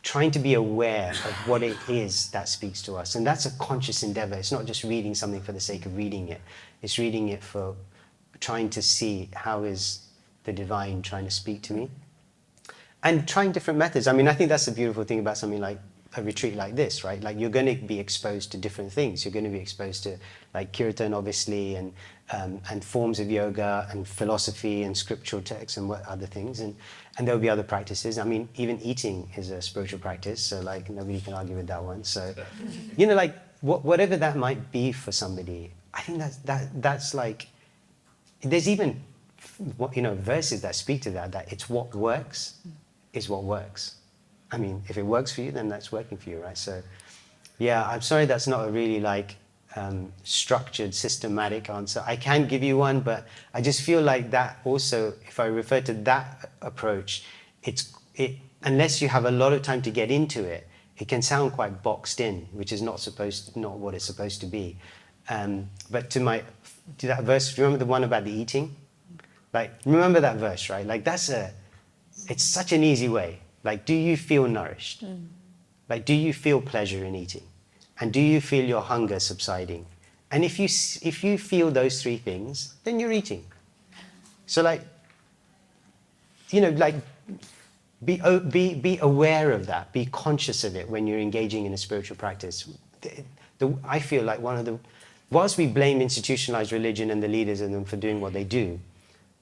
trying to be aware of what it is that speaks to us. And that's a conscious endeavor. It's not just reading something for the sake of reading it. It's reading it for trying to see how is the divine trying to speak to me. And trying different methods. I mean, I think that's the beautiful thing about something like a retreat like this, right? Like, you're going to be exposed to different things. You're going to be exposed to, like, kirtan, obviously, and forms of yoga and philosophy and scriptural texts and what other things. And there'll be other practices. I mean, even eating is a spiritual practice, so, like, nobody can argue with that one. So, you know, like, whatever that might be for somebody, I think that's like, there's even, you know, verses that speak to that it's what works is what works. I mean, if it works for you, then that's working for you, right? So, yeah, I'm sorry that's not a really, like, structured, systematic answer. I can give you one, but I just feel like that also, if I refer to that approach, unless you have a lot of time to get into it, it can sound quite boxed in, which is not what it's supposed to be. But to that verse, do you remember the one about the eating? Like, remember that verse, right? Like, it's such an easy way. Like, do you feel nourished? Like, do you feel pleasure in eating? And do you feel your hunger subsiding? And if you feel those 3 things, then you're eating. So, like, you know, like, Be aware of that. Be conscious of it when you're engaging in a spiritual practice. I feel like whilst we blame institutionalized religion and the leaders in them for doing what they do,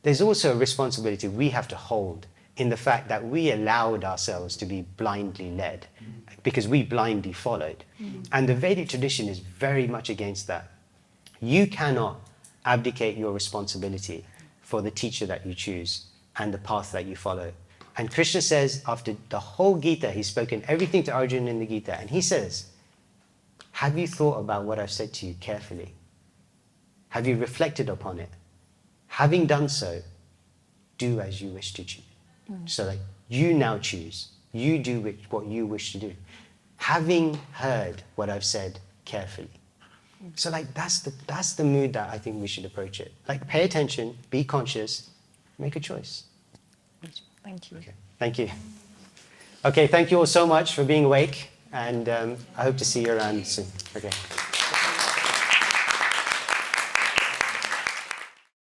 there's also a responsibility we have to hold in the fact that we allowed ourselves to be blindly led because we blindly followed. And the Vedic tradition is very much against that. You cannot abdicate your responsibility for the teacher that you choose and the path that you follow. And Krishna says, after the whole Gita, he's spoken everything to Arjuna in the Gita, and he says, have you thought about what I've said to you carefully? Have you reflected upon it? Having done so, do as you wish to choose. So like, you now choose. You do what you wish to do. Having heard what I've said carefully. So like, that's the mood that I think we should approach it. Like, pay attention, be conscious, make a choice. Thank you. Okay. Thank you. Okay, thank you all so much for being awake, and I hope to see you around soon. Okay.